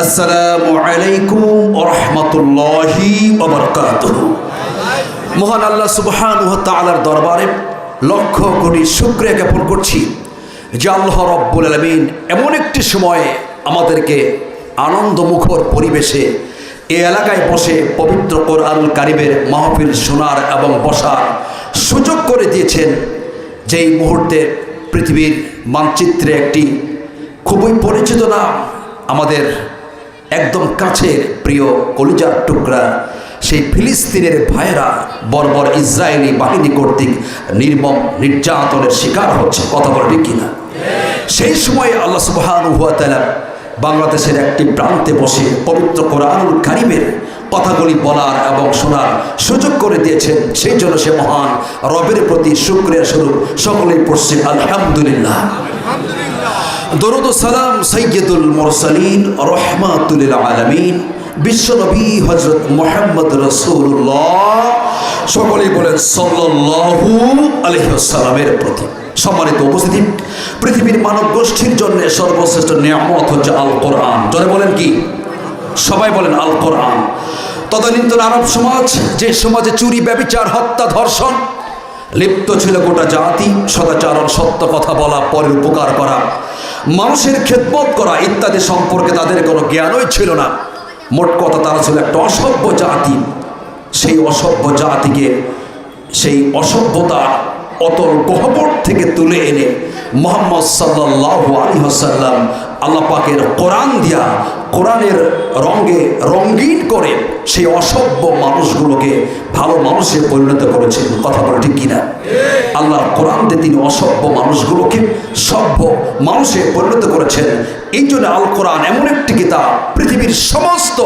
আসসালামু আলাইকুম ওয়া রাহমাতুল্লাহি ওয়া বারাকাতুহু। মহান আল্লাহ সুবহানাহু ওয়া তাআলার দরবারে লক্ষ কোটি শুকরিয়া জ্ঞাপন করছি যে আল্লাহ রাব্বুল আলামিন এমন একটি সময়ে আমাদেরকে আনন্দমুখর পরিবেশে এই এলাকায় বসে পবিত্র কোরআনুল কারীমের মাহফিল শোনার এবং বসার সুযোগ করে দিয়েছেন, যেই মুহূর্তে পৃথিবীর মানচিত্রে একটি খুবই পরিচিত নাম, আমাদের একদম কাছের প্রিয় কলিজার টুকরা সেই ফিলিস্তিনের ভাইয়েরা বর্বর ইসরায়েলি বাহিনী কর্তৃক নির্মম নির্যাতনের শিকার হচ্ছে। কথা বলে ঠিক কিনা? সেই সময় আল্লাহ সুবহানাহু ওয়া তাআলা বাংলাদেশের একটি প্রান্তে বসে পবিত্র কোরআনুল কারীমের কথাগুলি বলার এবং শোনার সুযোগ করে দিয়েছেন। সেই জন্য সে মহান রবের প্রতি শুকরিয়া স্বরূপ সকলেই পড়ছি আলহামদুলিল্লাহ। দরুদ ও সালাম সাইয়্যিদুল মুরসালিন রাহমাতুল লিল আলামিন বিশ্বনবী হযরত মুহাম্মদ রাসূলুল্লাহ সকলেই বলেন সাল্লাল্লাহু আলাইহি ওয়াসাল্লামের প্রতি। সম্মানিত উপস্থিতি, পৃথিবীর মানব গোষ্ঠীর জন্য সর্বশ্রেষ্ঠ নিয়ামত হচ্ছে আল কোরআন। জোরে বলেন কি? সবাই বলেন আল কোরআন। তদানীন্তন আরব সমাজ, যে সমাজে চুরি, ব্যভিচার, হত্যা, ধর্ষণ লিপ্ত ছিল গোটা জাতি, সদাচরণ, সত্য কথা বলা, পরের উপকার করা, মানুষের খেদমত করা ইত্যাদি সম্পর্কে তাদের কোনো জ্ঞানই ছিল না। মোট কথা তারা ছিল একটা অসভ্য জাতি। সেই অসভ্য জাতিকে সেই অসভ্যতা অতল গহ্বর থেকে তুলে এনে মুহাম্মদ সাল্লাল্লাহু আলাইহি ওয়াসাল্লাম আল্লাহ পাকের কোরআন দিয়া, কোরআনের রঙে রঙিন করে সেই অসভ্য মানুষগুলোকে ভালো মানুষে পরিণত করেছেন। কথা বলে ঠিক কিনা? আল্লাহর কোরআন দিয়ে তিনি অসভ্য মানুষগুলোকে সভ্য মানুষে পরিণত করেছেন। এই জন্য আল কোরআন এমন একটি কিতাব, পৃথিবীর সমস্ত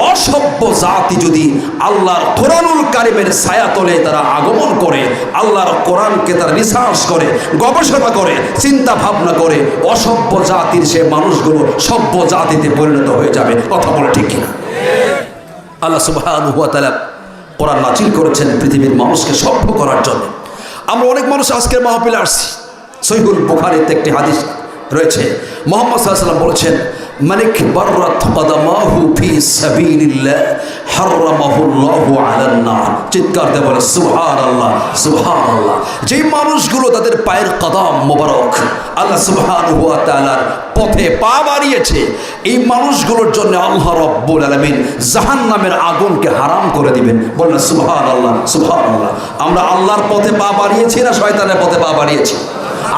অসভ্য জাতি যদি আল্লাহর কোরআনুল কারীমের ছায়াতলে তারা আগমন করে, আল্লাহর কোরআনকে তারা রিসার্চ করে, গবেষণা করে, চিন্তা ভাবনা করে, অসভ্য জাতির সে মানুষগুলো সভ্য জাতিতে পরিণত হয়ে যাবে। কথা বলে ঠিক কিনা? আল্লাহ সুবহানাহু ওয়া তাআলা কোরআন নাযিল করেছেন পৃথিবীর মানুষকে সভ্য করার জন্য। আমরা অনেক মানুষ আজকের মাহফিলে আসছি। সহিহুল বুখারীতে একটি হাদিস রয়েছে, মুহাম্মদ সাল্লাল্লাহু আলাইহি ওয়াসাল্লাম বলেছেন, মানিক বাররাত কদামাহু ফি সাবিলিল্লাহ হারামাহুল্লাহু আলান নার। চিৎকার দিয়ে বলে সুবহানাল্লাহ, সুবহানাল্লাহ। যেই মানুষগুলো তাদের পায়ের কদম মোবারক আল্লাহ সুবহানাহু ওয়া তাআলার পথে পা বাড়িয়েছে, এই মানুষগুলোর জন্য আল্লাহ রাব্বুল আলামিন জাহান্নামের আগুনকে হারাম করে দিবেন। বলেন সুবহানাল্লাহ, সুবহানাল্লাহ। আমরা আল্লাহর পথে পা বাড়িয়েছি না শয়তানের পথে পা বাড়িয়েছি?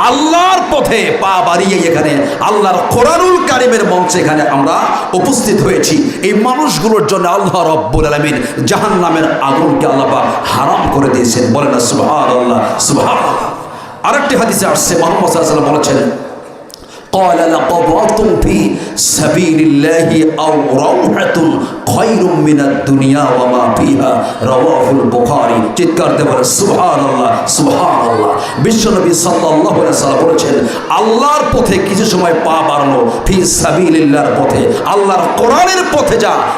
আল্লাহর পথে পা বাড়িয়ে এখানে আল্লাহর কোরআনুল কারীমের মঞ্চে এখানে আমরা উপস্থিত হয়েছি। এই মানুষগুলোর জন্য আল্লাহ রাব্বুল আলামিন জাহান্নামের আগুনকে আল্লাহ পাক হারাম করে দিয়েছেন। বলেন না সুবহানাল্লাহ, সুবহানাল্লাহ। আরেকটি হাদিসে আসছে, মুহাম্মদ সাল্লাল্লাহু আলাইহি ওয়াসাল্লাম বলেছেন, قال لقضاة في سبيل الله أو روحة خير من الدنيا وما فيها رواه البخاري। চিৎকার দিয়ে বলেন সুবহানাল্লাহ, সুবহানাল্লাহ। বিশ্বনবী সাল্লাল্লাহু আলাইহি ওয়াসাল্লাম বলেছেন, আল্লাহর পথে কিছু সময় পা বাড়ানো, ফি সাবিলিল্লাহর পথে, আল্লাহর কোরআনের পথে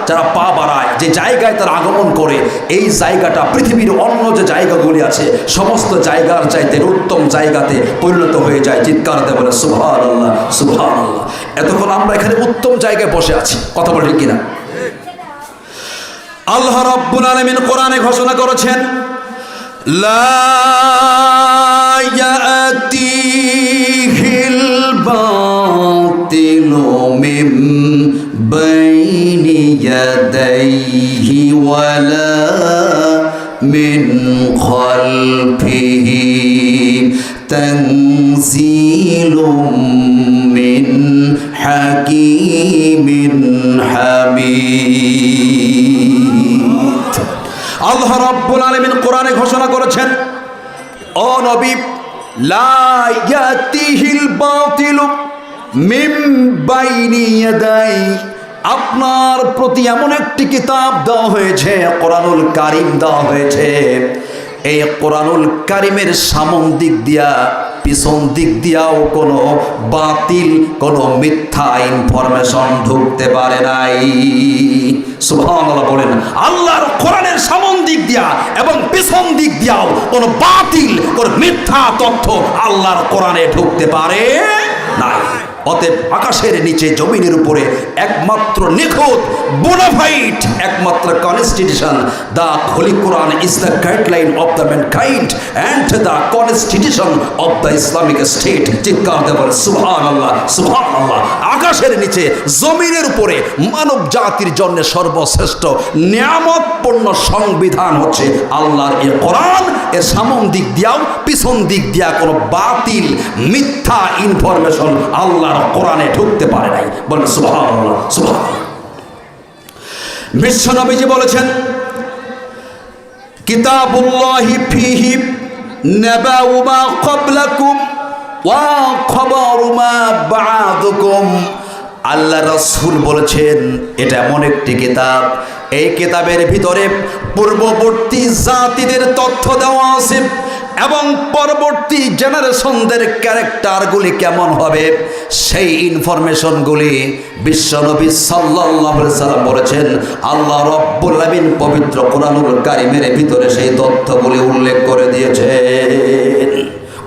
যারা পা বাড়ায়, যে জায়গায় তারা আগমন করে, এই জায়গাটা পৃথিবীর অন্য যে জায়গাগুলি আছে সমস্ত জায়গার চাইতে উত্তম জায়গাতে পরিণত হয়ে যায়। চিৎকার দিয়ে বলেন সুবহানাল্লাহ, সুবহানাল্লাহ। এতক্ষণ আমরা এখানে উত্তম জায়গায় বসে আছি। কথা বলে ঠিক কিনা? আল্লাহ রাব্বুল আলামিন কোরআনে ঘোষণা করেছেন, লা ইয়াতিহিল বাতিলু মিন বাইনি ইয়াদাইহি ওয়ালা মিন খালফিহি তানজিলুম মিন হাকীমিন হামিদ। আল্লাহ রাব্বুল আলামিন কোরআনে ঘোষণা করেছেন, ও নবী, লা ইয়াতিহিল বাতিলু মিন বাইনি ইয়াদাই, আপনার প্রতি এমন একটি কিতাব দেওয়া হয়েছে, কোরআনুল কারীম দেওয়া হয়েছে, এই কোরআনুল কারীমের সামন দিক দিয়া পিছন দিক দিয়াও কোনো বাতিল, কোনো মিথ্যা ইনফরমেশন ঢুকতে পারে নাই। সুবহানাল্লাহ বলেন। আল্লাহর কোরআনের সামন দিক দিয়া এবং পিছন দিক দিয়াও কোনো বাতিল, কোনো মিথ্যা তথ্য আল্লাহর কোরআনে ঢুকতে পারে নাই। অতএব আকাশের নিচে জমিনের উপরে একমাত্র নিখুঁত বোনাফাইড একমাত্র constitution the Holi Quran is the guideline of the mankind and the constitution of the Islamic state. চিৎকার দিয়ে বলে সুবহানাল্লাহ, সুবহানাল্লাহ। আকাশের নিচে জমিনের উপরে মানব জাতির জন্য সর্বশ্রেষ্ঠ নিয়ামতপূর্ণ সংবিধান হচ্ছে আল্লাহর এই কোরআন। এর সামন দিক দিয়াও পিছন দিক দিয়া কোনো বাতিল মিথ্যা ইনফরমেশন আল্লাহর কোরআনে ঢুকতে পারে নাই। বলেন সুবহানাল্লাহ, সুবহানাল্লাহ। বিশ্ব নবীজি বলেছেন, কিতাবুল্লাহি ফিহি নাবাউ মা ক্বাবলাকুম ওয়া খবরু মা বা'দাকুম। আল্লাহ রাসূল বলেছেন, এটা এমন একটি কিতাব, এই কিতাবের ভিতরে পূর্ববর্তী জাতিদের তথ্য দেওয়া আছে এবং পরবর্তী জেনারেশনদের ক্যারেক্টারগুলি কেমন হবে সেই ইনফরমেশনগুলি বিশ্বনবী সাল্লাল্লাহু আলাইহি সাল্লাম বলেছেন। আল্লাহ রাব্বুল আলামিন পবিত্র কোরআনুল কারীমের ভিতরে সেই তথ্যগুলি উল্লেখ করে দিয়েছেন।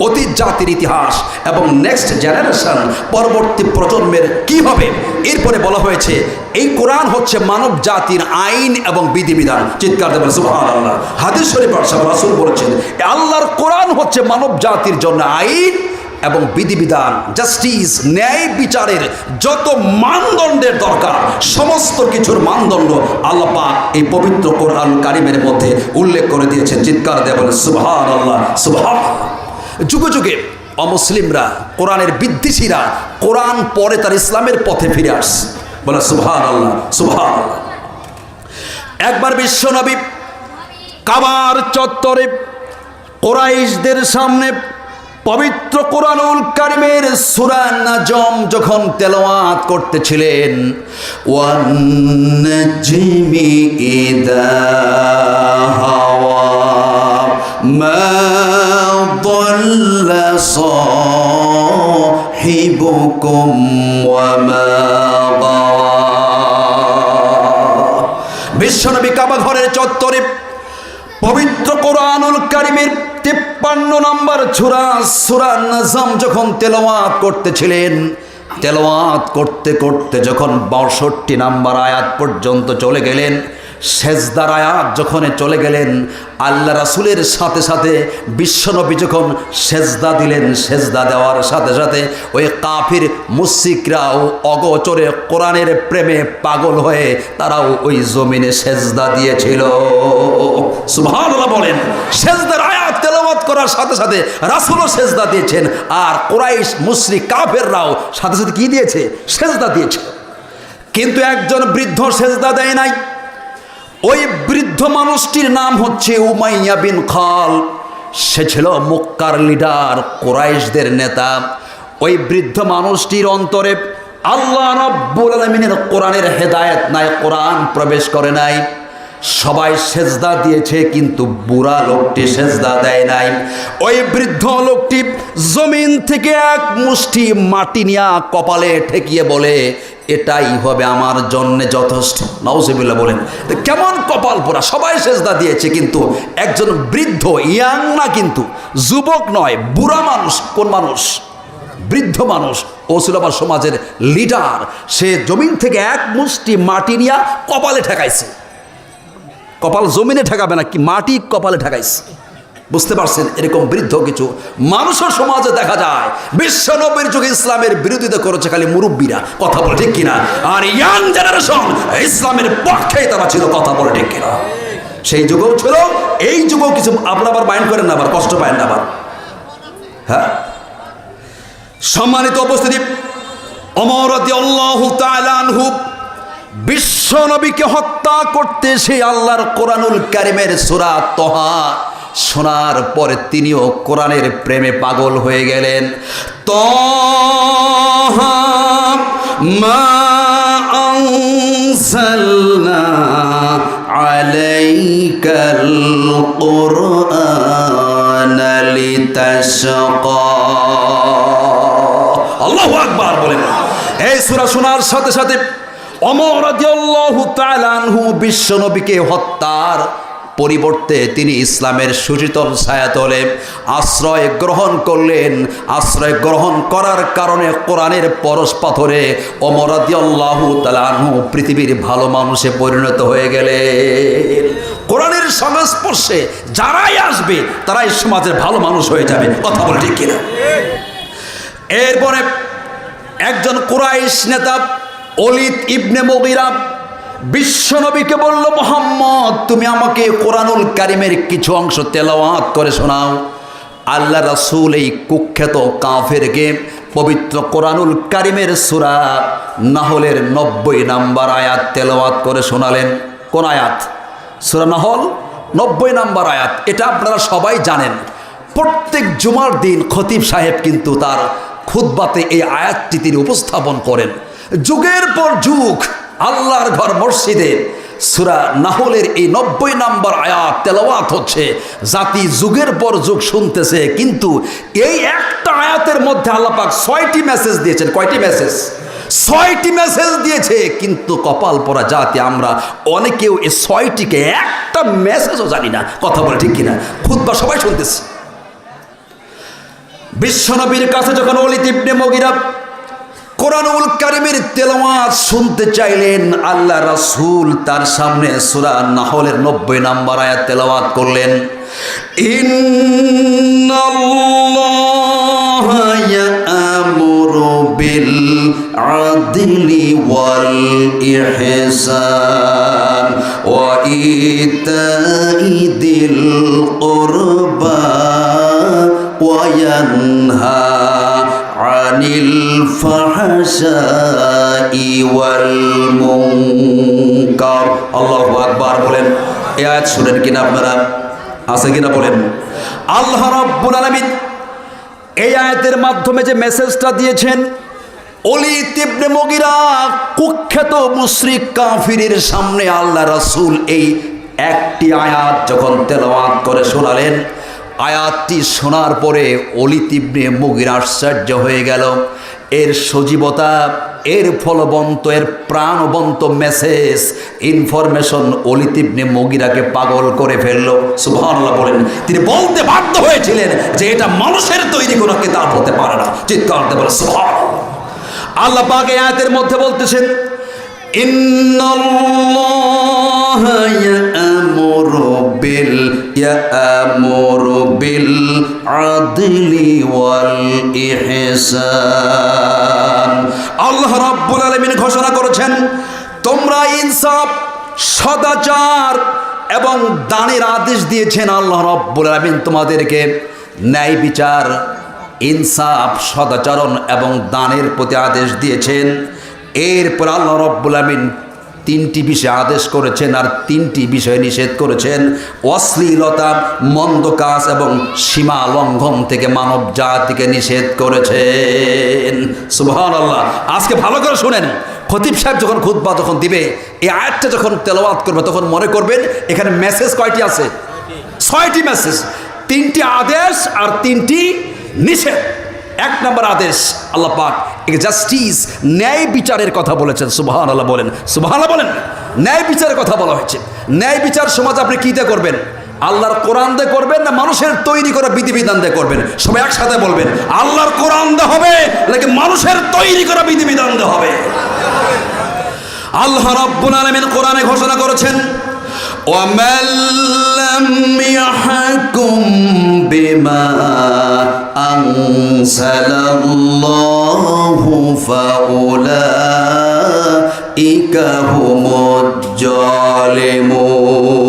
অতীত জাতির ইতিহাস এবং নেক্সট জেনারেশন পরবর্তী প্রজন্মের কি হবে এরপরে বলা হয়েছে এই কোরআন হচ্ছে মানব জাতির আইন এবং বিধিবিধান। চিৎকার দেবেন সুবহানাল্লাহ। হাদিস শরীফ রাসূল বলেছেন আল্লাহর কোরআন হচ্ছে মানব জাতির জন্য আইন এবং বিধিবিধান, জাস্টিস, ন্যায় বিচারের যত মানদণ্ডের দরকার সমস্ত কিছুর মানদণ্ড আল্লাহ পাক এই পবিত্র কোরআন কারীমের মধ্যে উল্লেখ করে দিয়েছেন। চিৎকার দিয়ে বলেন সুবহানাল্লাহ, সুবহানাল্লাহ। যুগে যুগে অমুসলিমরা, কোরআনের বিদ্বেষীরা কোরআন পরে তার ইসলামের পথে ফিরে আসছে। বলে সুবহানাল্লাহ, সুবহানাল্লাহ। একবার বিশ্বনবী কাবার চত্বরে কুরাইশদের সামনে পবিত্র কোরআনুল কারীমের সূরা নাজম যখন তেলাওয়াত করতেছিলেন, ওয়ান নাজমি ইযা হাওয়া মা ضل صاحبكم وما غوى। বিশ্বনবী কাবা ঘরের চত্বরে পবিত্র কোরআনুল কারীমের 53 নম্বর সূরা নাজম যখন তেলাওয়াত করতেছিলেন, তেলাওয়াত করতে করতে যখন 62 নম্বর আয়াত পর্যন্ত চলে গেলেন, সেজদার আয়াত যখন চলে গেলেন, আল্লাহ রাসূলের সাথে সাথে বিশ্বনবী যখন সেজদা দিলেন, সেজদা দেওয়ার সাথে সাথে ওই কাফির মুশরিকরাও অগোচরে কোরআনের প্রেমে পাগল হয়ে তারাও ওই জমিনে সেজদা দিয়েছিল। সুবহানাল্লাহ বলেন। সেজদার আয়াত তেলাওয়াত করার সাথে সাথে রাসূলও সেজদা দিয়েছেন, আর কুরাইশ মুশরিক কাফেররাও সাথে সাথে কি দিয়েছে? সেজদা দিয়েছে। কিন্তু একজন বৃদ্ধ সেজদা দেয় নাই। ওই বৃদ্ধ মানুষটির নাম হচ্ছে উমাইয়া বিন খাল। সে ছিল মক্কার লিডার, কুরাইশদের নেতা। ওই বৃদ্ধ মানুষটির অন্তরে আল্লাহ রাব্বুল আলামিনের কোরআনের হেদায়েত নাই, কোরআন প্রবেশ করে নাই। সবাই সেজদা দিয়েছে কিন্তু বুড়া লোকটি সেজদা দেয় নাই। ওই বৃদ্ধ লোকটি জমিন থেকে এক মুষ্টি মাটি নিয়ে কপালে ঠেকিয়ে বলে, এটাই হবে আমার জন্য যথেষ্ট। নাউজুবিল্লাহ বলেন। কেমন কপাল পোড়া! সবাই সেজদা দিয়েছে কিন্তু একজন বৃদ্ধ, ইয়াং না কিন্তু, যুবক নয়, বুড়া মানুষ। কোন মানুষ? বৃদ্ধ মানুষ। ও ছিল আমার সমাজের লিডার। সে জমিন থেকে এক মুষ্টি মাটি নিয়ে কপালে ঠেকাইছে। কপাল জমিনে ঠেকাবে না, কি মাটি কপালে ঠেকাইছে। বুঝতে পারছেন? এরকম বৃদ্ধ কিছু মানুষের সমাজে দেখা যায়। বিশ্বনবীর যুগে ইসলামের বিরোধিতা করেছে খালি মুরব্বীরা, কথা বলে ঠিক কিনা? আর ইয়াং জেনারেশন ইসলামের পক্ষেই তারা ছিল, কথা বলে ঠিক কিনা? সেই যুগেও ছিল, এই যুগেও কিছু। আপনারা আবার মাইন্ড করেন না, আবার কষ্ট পায় না আবার। হ্যাঁ, সম্মানিত উপস্থিতি, ওমর রাদিয়াল্লাহু তাআলা আনহু বিশ্বনবীকে হত্যা করতে সেই আল্লাহর কোরআনুল কারীমের সূরা তাহা শোনার পরে তিনিও কোরআনের প্রেমে পাগল হয়ে গেলেন। তাহা মা আনজালনা আলাইকাল কুরআনা লিতাশকা। আল্লাহু আকবার বলেন। এই সূরা শোনার সাথে সাথে ওমর রাদিয়াল্লাহু তাআলা আনহু বিশ্বনবীকে হত্যার পরিবর্তে তিনি ইসলামের সুশীতল ছায়াতলে আশ্রয় গ্রহণ করলেন। আশ্রয় গ্রহণ করার কারণে কোরআনের পরশ পাথরে ওমর রাদিয়াল্লাহু তাআলা আনহু পৃথিবীর ভালো মানুষে পরিণত হয়ে গেলেন। কোরআনের সংস্পর্শে যারাই আসবে তারাই সমাজের ভালো মানুষ হয়ে যাবে। কথা বলে ঠিক কিনা? এরপরে একজন কুরাইশ নেতা ওলীদ ইবনে মুগীরা বিশ্বনবীকে বলল, মুহাম্মদ তুমি আমাকে কোরআনুল কারীমের কিছু অংশ তেলাওয়াত করে শোনাও। আল্লাহ রাসূল এই কুখ্যাত কাফেরকে পবিত্র কোরআনুল কারীমের সূরা নাহলের 90 নম্বর আয়াত তেলাওয়াত করে শোনালেন। কোন আয়াত? সূরা নাহল 90 নম্বর আয়াত। এটা আপনারা সবাই জানেন। প্রত্যেক জুমার দিন খতিব সাহেব কিন্তু তার খুতবাতে এই আয়াতটি তিনি উপস্থাপন করেন। যুগের পর যুগ আল্লাহর ঘর মসজিদে সূরা নাহলের এই 90 নম্বর আয়াত তেলাওয়াত হচ্ছে। জাতি যুগের পর যুগ শুনতেছে, কিন্তু এই একটা আয়াতের মধ্যে আল্লাহ পাক 6টি মেসেজ দিয়েছেন। কয়টি মেসেজ? 6টি মেসেজ দিয়েছে। কিন্তু কপাল পোড়া জাতি আমরা অনেকেও এই 6টিকে একটা মেসেজও জানি না। কথা বলে ঠিক কিনা? খুতবা সবাই শুনতেছি। বিশ্বনবীর কাছে যখন ওলীদ ইবনে মুগীরা কোরআনুল কারীমের তেলাওয়াত শুনতে চাইলেন, আল্লাহ রাসূল তার সামনে সূরা নাহলের 90 নম্বর আয়াত তেলাওয়াত করলেন। ইন্নাল্লাহা ইয়া'মুরু বিল আদলি ওয়াল ইহসান ওয়া ইতাই দিল কুরবা ওয়া ইয়ানহা আনিল ফাহশাই ওয়াল মুনকার। আল্লাহু আকবার বলেন। এই আয়াত শুনেন কিনা আপনারা? আছে কিনা বলেন? আল্লাহ রাব্বুল আলামিন এই আয়াতের মাধ্যমে যে মেসেজটা দিয়েছেন, ওলীদ ইবনে মুগীরা কুখ্যাত মুশরিক কাফিরের সামনে আল্লাহ রাসূল এই একটি আয়াত যখন তেলাওয়াত করে শোনালেন, আয়াতটি শোনার পরে ওলীদ ইবনে মুগীরা আশ্চর্য হয়ে গেল। এর সজীবতা, এর ফলবন্ত, এর প্রাণবন্ত মেসেজ, ইনফরমেশন ওলীদ ইবনে মুগীরাকে পাগল করে ফেলল। সুবহানাল্লাহ বলেন। তিনি বলতে বাধ্য হয়েছিলেন যে এটা মানুষের তৈরি কোনো কিতাব হতে পারে না। চিৎকার দিয়ে বলে সুবহানাল্লাহ। আল্লাহ পাক এই আয়াতের মধ্যে বলতেছেন, ইন্নাল্লাহা ইয়া'মুরু বিল আদলি ওয়াল ইহসান। আল্লাহ রাব্বুল আলামিন ঘোষণা করেছেন, তোমরা ইনসাফ, সদাচার এবং দানের আদেশ দিয়েছেন। আল্লাহ রাব্বুল আলামিন তোমাদেরকে ন্যায় বিচার, ইনসাফ, সদাচরণ এবং দানের প্রতি আদেশ দিয়েছেন। এরপর আল্লাহ রাব্বুল আলামিন 3টি বিষয়ে আদেশ করেছেন আর 3টি বিষয়ে নিষেধ করেছেন। অশ্লীলতা, মন্দ কাজ এবং সীমা লঙ্ঘন থেকে মানব জাতিকে নিষেধ করেছেন। সুবহানাল্লাহ। আজকে ভালো করে শুনেন, খতিব সাহেব যখন খুতবা যখন দিবে, এই আয়াতটা যখন তেলাওয়াত করবে, তখন মনে করবেন এখানে মেসেজ কয়টি আছে? 6টি মেসেজ। 3টি আদেশ আর 3টি নিষেধ। 1 নম্বর আদেশ, আল্লাহ পাক জাস্টিস, ন্যায় বিচারের কথা বলেছেন। সুবহানাল্লাহ বলেন। সুবহানাল্লাহ বলেন। ন্যায় বিচারের কথা বলা হয়েছে। ন্যায় বিচার সমাজ আপনি কীতে করবেন? আল্লাহর কোরআন দিয়ে করবেন না মানুষের তৈরি করা বিধিবিধান দিয়ে করবেন? সবাই একসাথে বলবেন, আল্লাহর কোরআন দিয়ে হবে নাকি মানুষের তৈরি করা বিধিবিধান দিয়ে হবে? আল্লাহ রাব্বুল আলামিন কোরআনে ঘোষণা করেছেন, وَمَن لَّمْ يَحْكُم بِمَا أَنزَلَ اللَّهُ فَأُولَٰئِكَ هُمُ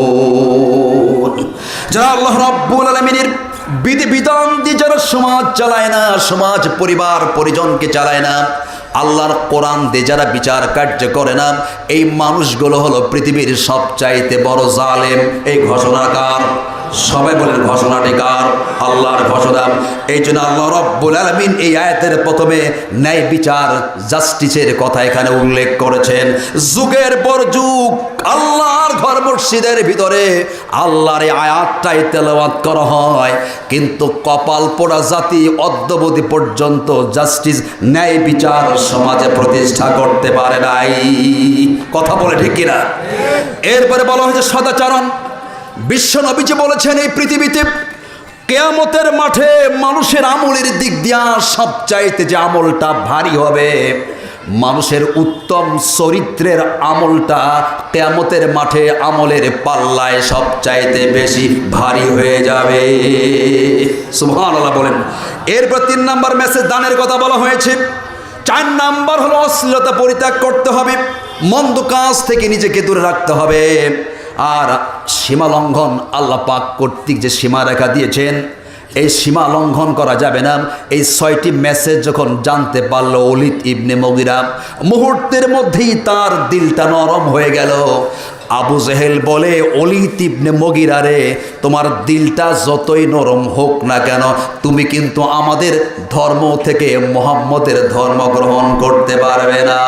الظَّالِمُونَ। যারা আল্লাহ রাব্বুল আলামিনের বিধিবিধান দিয়ে যারা সমাজ চালায় না, সমাজ পরিবার পরিজনকে চালায় না, আল্লাহর কোরআন দিয়ে যারা বিচার কার্য করে না, এই মানুষগুলো হলো পৃথিবীর সবচাইতে বড় জালেম। এই ঘোষণাকার সবাই বলেন, ঘোষণাটি কার? আল্লাহর ঘোষণা। এই জন্য আল্লাহ রাব্বুল আলামিন এই আয়াতের প্রথমে ন্যায় বিচার, জাস্টিসের কথা এখানে উল্লেখ করেছেন। যুগের পর যুগ আল্লাহর ঘর মসজিদের ভিতরে আল্লাহর এই আয়াতটাই তেলাওয়াত করা হয়, কিন্তু কপাল পোড়া জাতি অদ্যাবধি পর্যন্ত জাস্টিস, ন্যায় বিচার সমাজে প্রতিষ্ঠা করতে পারে নাই। কথা বলে ঠিক কিনা? এরপরে বলা হয়েছে সদাচরণ। বিশ্ব নবীজি বলেছেন এই পৃথিবীতে কিয়ামতের মাঠে মানুষের আমলের দিক দিয়া সবচাইতে যে আমলটা ভারী হবে, মানুষের উত্তম চরিত্রের আমলটা কিয়ামতের মাঠে আমলের পাল্লায় সবচাইতে বেশি ভারী হয়ে যাবে। সুবহানাল্লাহ বলেন। এরপর 3 নাম্বার মেসেজ দানের কথা বলা হয়েছে। 4 নাম্বার হলো অশ্লীলতা পরিত্যাগ করতে হবে, মন্দ কাজ থেকে নিজেকে দূরে রাখতে হবে। আর সীমা লঙ্ঘন, আল্লাহ পাক কর্তৃক যে সীমা রেখা দিয়েছেন এই সীমা লঙ্ঘন করা যাবে না। এই 6টি মেসেজ যখন জানতে পারলো ওলীদ ইবনে মুগীরা, মুহূর্তের মধ্যেই তার দিলটা নরম হয়ে গেল। আবু জেহেল বলে, ওলীদ ইবনে মুগীরা রে, তোমার দিলটা যতই নরম হোক না কেন, তুমি কিন্তু আমাদের ধর্ম থেকে মুহাম্মদের ধর্ম গ্রহণ করতে পারবে না।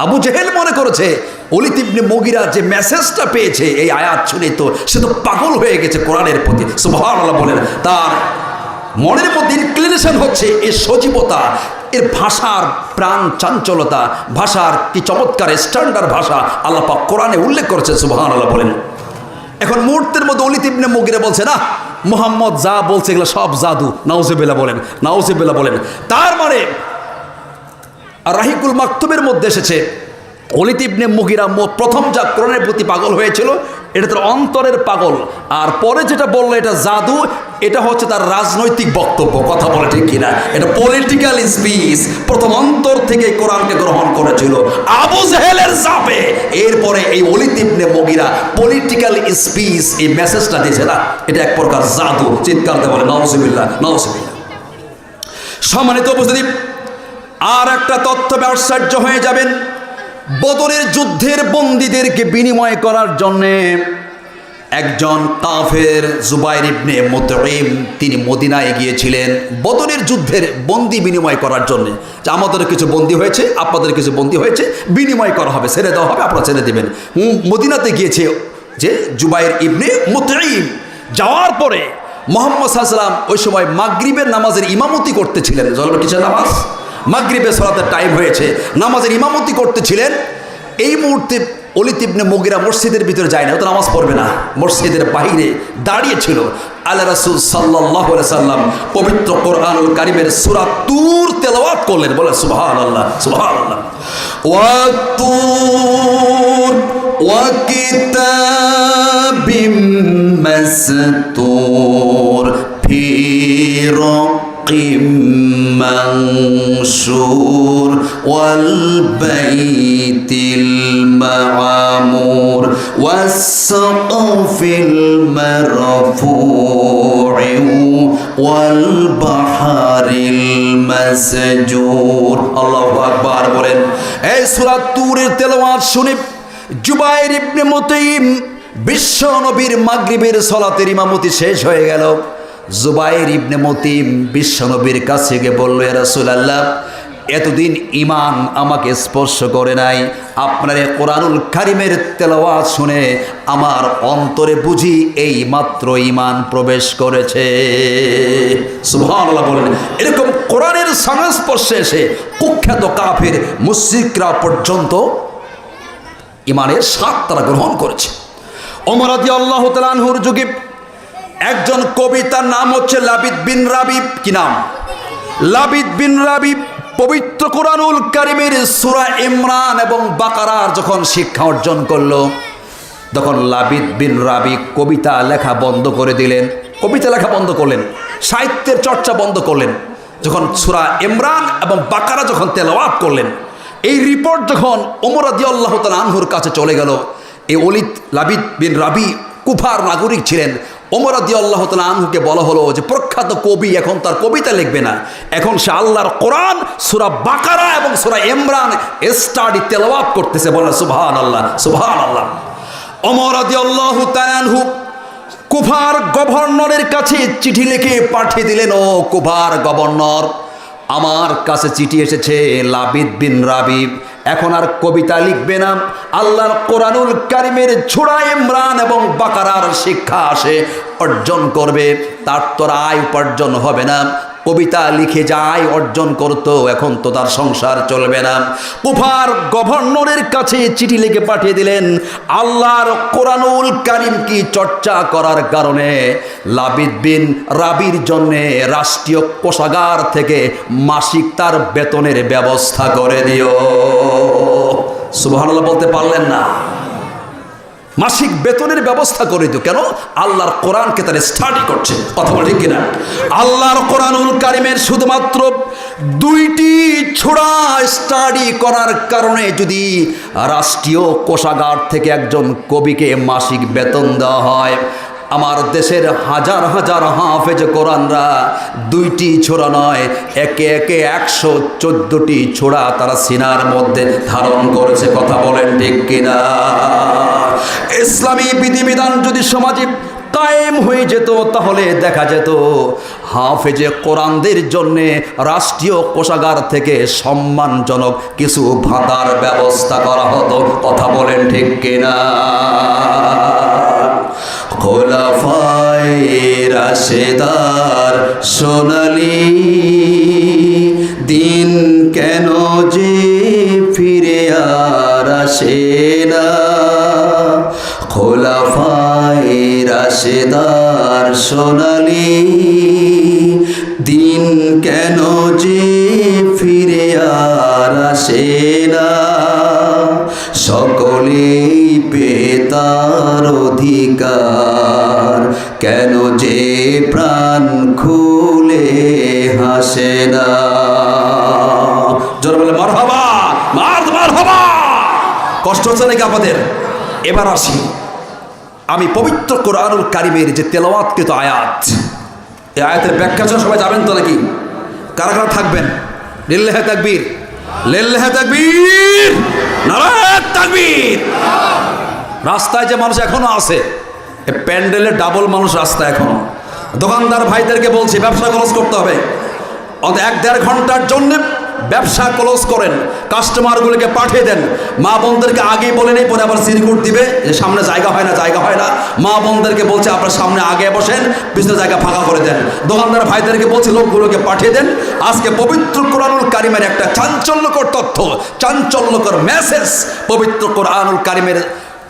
আবু জেহেল মনে করেছে ওলীদ ইবনে মুগীরা যে মেসেজটা পেয়েছে এই আয়াত শুনে তো সে তো পাগল হয়ে গেছে কোরআনের প্রতি। সুবহানাল্লাহ বলেন। তার মনের মধ্যে ইনক্লিনেশন হচ্ছে এর সজীবতা, এর ভাষার প্রাণ চাঞ্চলতা, ভাষার কি চমৎকার স্ট্যান্ডার্ড ভাষা আল্লাহ পাক কোরআনে উল্লেখ করেছে। সুবহানাল্লাহ বলেন। এখন মুহূর্তের মধ্যে ওলীদ ইবনে মুগীরা বলছে, না মুহাম্মদ যা বলছে এগুলো সব জাদু। নাউজুবিল্লাহ বলেন, নাউজুবিল্লাহ বলেন। তার মানে রাহিকুল মাকতুবের মধ্যে এসেছে ওলীদ ইবনে মুগীরা প্রথম যা কোরআনের প্রতি পাগল হয়েছিল এটা তার অন্তরের পাগল, আর পরে যেটা বললো এটা জাদু, এটা হচ্ছে তার রাজনৈতিক বক্তব্য। কথা বলে ঠিক কিনা? এটা পলিটিক্যাল স্পিচ। প্রথম অন্তর থেকে কোরআনকে গ্রহণ করেছিল আবু জেহেলের চাপে। এরপরে এই ওলীদ ইবনে মুগীরা পলিটিক্যাল স্পিচ এই মেসেজটা দিয়েছে, না এটা এক প্রকার জাদু। চিৎকার দিয়ে বলে নাউজুবিল্লাহ, নাউজুবিল্লাহ। সম্মানিত উপস্থিতি, আর একটা তথ্য আশ্চর্য হয়ে যাবেন। বদরের যুদ্ধের বন্দীদেরকে বিনিময় করার জন্যে একজন কাফের জুবাইর ইবনে মুতঈম তিনি মদিনায় গিয়েছিলেন বদরের যুদ্ধের বন্দী বিনিময় করার জন্য, যে আমাদের কিছু বন্দী হয়েছে, আপনাদের কিছু বন্দী হয়েছে, বিনিময় করা হবে, ছেড়ে দেওয়া হবে, আপনারা ছেড়ে দেবেন। মদিনাতে গিয়েছে যে জুবাইর ইবনে মুতঈম। যাওয়ার পরে মুহাম্মদ সাল্লাল্লাহু আলাইহি ওয়াসাল্লাম ওই সময় মাগরিবের নামাজের ইমামতি করতেছিলেন। জলবে কিসের নামাজ? মাগরিবের সালাতের টাইম হয়েছে, নামাজের ইমামতি করতেছিলেন। এই মুহূর্তে ওলীদ ইবনে মুগীরা মসজিদের ভিতরে যায় না, তো নামাজ পড়বে না, মসজিদের বাইরে দাঁড়িয়ে ছিল। আল্লাহ রাসূল সাল্লাল্লাহু আলাইহি সাল্লাম পবিত্র কোরআনুল কারীমের সূরা তুর তেলাওয়াত করলেন। বলে সুবহানাল্লাহ, সুবহানাল্লাহ। ওয়া তুর ওয়া কিতাবিম মাসতুর ফি منشور والبيت المعمور والسقف المرفوع والبحر المسجور। আল্লাহু আকবার বলেন। এই সূরা তুরের তেলাওয়াত শুনে জুবাইর ইবনে মুতঈম বিশ্ব নবীর মাগরিবের সালাতের ইমামতি শেষ হয়ে গেল। জুবাইর ইবনে মুতঈম বিশ্বনবীর কাছে গিয়ে বলল, ইয়া রাসূলুল্লাহ, এতদিন ঈমান আমাকে স্পর্শ করে নাই, আপনার এই কোরআনুল কারীমের তেলাওয়াত শুনে আমার অন্তরে বুঝি এই মাত্র ঈমান প্রবেশ করেছে। সুবহানাল্লাহ বলেন। এরকম কোরআনের সংস্পর্শে এসে কুখ্যাত কাফির মুশরিকরা পর্যন্ত ঈমানের স্বাদ তারা গ্রহণ করেছে। ওমর রাদিয়াল্লাহু তাআলা আনহুর যুগে একজন কবি, তার নাম হচ্ছে লাবিদ বিন রাবিব। কি নাম? লাবিদ বিন রাবিব পবিত্র কোরআনুল কারীমের সূরা ইমরান এবং বাকারার যখন শিক্ষা অর্জন করলো, তখন লাবিদ বিন রাবিব কবিতা লেখা বন্ধ করে দিলেন, কবিতা লেখা বন্ধ করলেন, সাহিত্যের চর্চা বন্ধ করলেন। যখন সূরা ইমরান এবং বাকারা যখন তেলাওয়াত করলেন, এই রিপোর্ট যখন ওমর রাদিয়াল্লাহু তাআলা আনহুর কাছে চলে গেল, এই ওলীদ লাবিদ বিন রাবি কুফার নাগরিক ছিলেন। ওমর রাদিয়াল্লাহু তাআলা আনহুকে বলা হলো যে প্রখ্যাত কবি এখন তার কবিতা লিখবে না, এখন সে আল্লাহর কোরআন সূরা বাকারা এবং সূরা ইমরান স্টাডি তেলাওয়াত করতেছে। বলে সুবহানাল্লাহ, সুবহানাল্লাহ। ওমর রাদিয়াল্লাহু তাআলা আনহু কুফার গভর্নরের কাছে চিঠি লিখে পাঠিয়ে দিলেন, ও কুফার গভর্নর, আমার কাছে চিঠি এসেছে, লাবিদ বিন রাবিব এখন আর কবিতা লিখবে না, আল্লাহর কোরআনুল কারীমের সূরা ইমরান এবং বাকারার শিক্ষা আসে অর্জন করবে, তার তো আয় উপার্জন হবে না। কবিতা লিখে যা আয় অর্জন করতো, এখন তো তার সংসার চলবে না। কুফার গভর্নরের কাছে চিঠি লিখে পাঠিয়ে দিলেন, আল্লাহর কোরআনুল কারীম কি চর্চা করার কারণে লাবিদ বিন রাবির জন্যে রাষ্ট্রীয় কোষাগার থেকে মাসিক তার বেতনের ব্যবস্থা করে দিও। সুবহানাল্লাহ বলতে পারলেন না? মাসিক বেতনের ব্যবস্থা করে দিও। কেন? আল্লাহর কোরআনকে তারা স্টাডি করছে। কথা বল ঠিক কিনা? আল্লাহর কোরআনুল কারীমের শুধুমাত্র 2টি ছোড়া স্টাডি করার কারণে যদি রাষ্ট্রীয় কোষাগার থেকে একজন কবিকে মাসিক বেতন দেওয়া হয়, আমার দেশের হাজার হাজার হাফেজ কোরআনরা 2টি ছোড়া নয়, একে একে 114টি ছোড়া তারা সিনার মধ্যে ধারণ করেছে। কথা বলেন ঠিক কিনা? ইসলামী বিধিবিধান যদি সমাজে কায়েম হয়ে যেত, তাহলে দেখা যেত হাফেজে কোরআনদের জন্যে রাষ্ট্রীয় কোষাগার থেকে সম্মানজনক কিছু ভাতার ব্যবস্থা করা হতো। কথা বলেন ঠিক কিনা? খোলাফায়ে রাশেদার সোনালী দিন কেন যে ফিরে আর আসে না, খোলাফায়ে রাশেদার সোনালী দিন কেন যে ফিরে আর আসে না, সকলেই পেতার অধিকার কেন যে প্রাণ খুলে হাসে না। জোরে বলে মারহাবা, মারহাবা। কষ্ট হচ্ছে নাকি আপনাদের? এবার আসি, আমি পবিত্র কোরআনুল কারীমের যে তেলাওয়াতকৃত আয়াত, এই আয়াতের ব্যাখ্যা সবাই যাবেন তো নাকি? কারা কারা থাকবেন? লিল্লাহি তাকবীর, লিল্লাহি তাকবীর, নারায়ে তাকবীর। রাস্তায় যে মানুষ এখনো আছে, প্যান্ডেলে ডাবল মানুষ রাস্তায় এখনো। দোকানদার ভাইদেরকে বলছি, ব্যবসা ক্লোজ করতে হবে। অন্তত 1-1.5 ঘন্টার জন্য ব্যবসা ক্লোজ করেন, কাস্টমারগুলোকে পাঠিয়ে দেন। মা বোনদেরকে আগেই বলে নেই, পরে আবার সিরিকুট দিবে যে সামনে জায়গা হয় না, জায়গা হয় না। মা বোনদেরকে বলছে আপনার সামনে আগে বসেন, পিছনে জায়গা ফাঁকা করে দেন। দোকানদার ভাইদেরকে বলছে লোকগুলোকে পাঠিয়ে দেন। আজকে পবিত্র কোরআনুল কারীমের একটা চাঞ্চল্যকর তথ্য, চাঞ্চল্যকর মেসেজ পবিত্র কোরআনুল কারীমের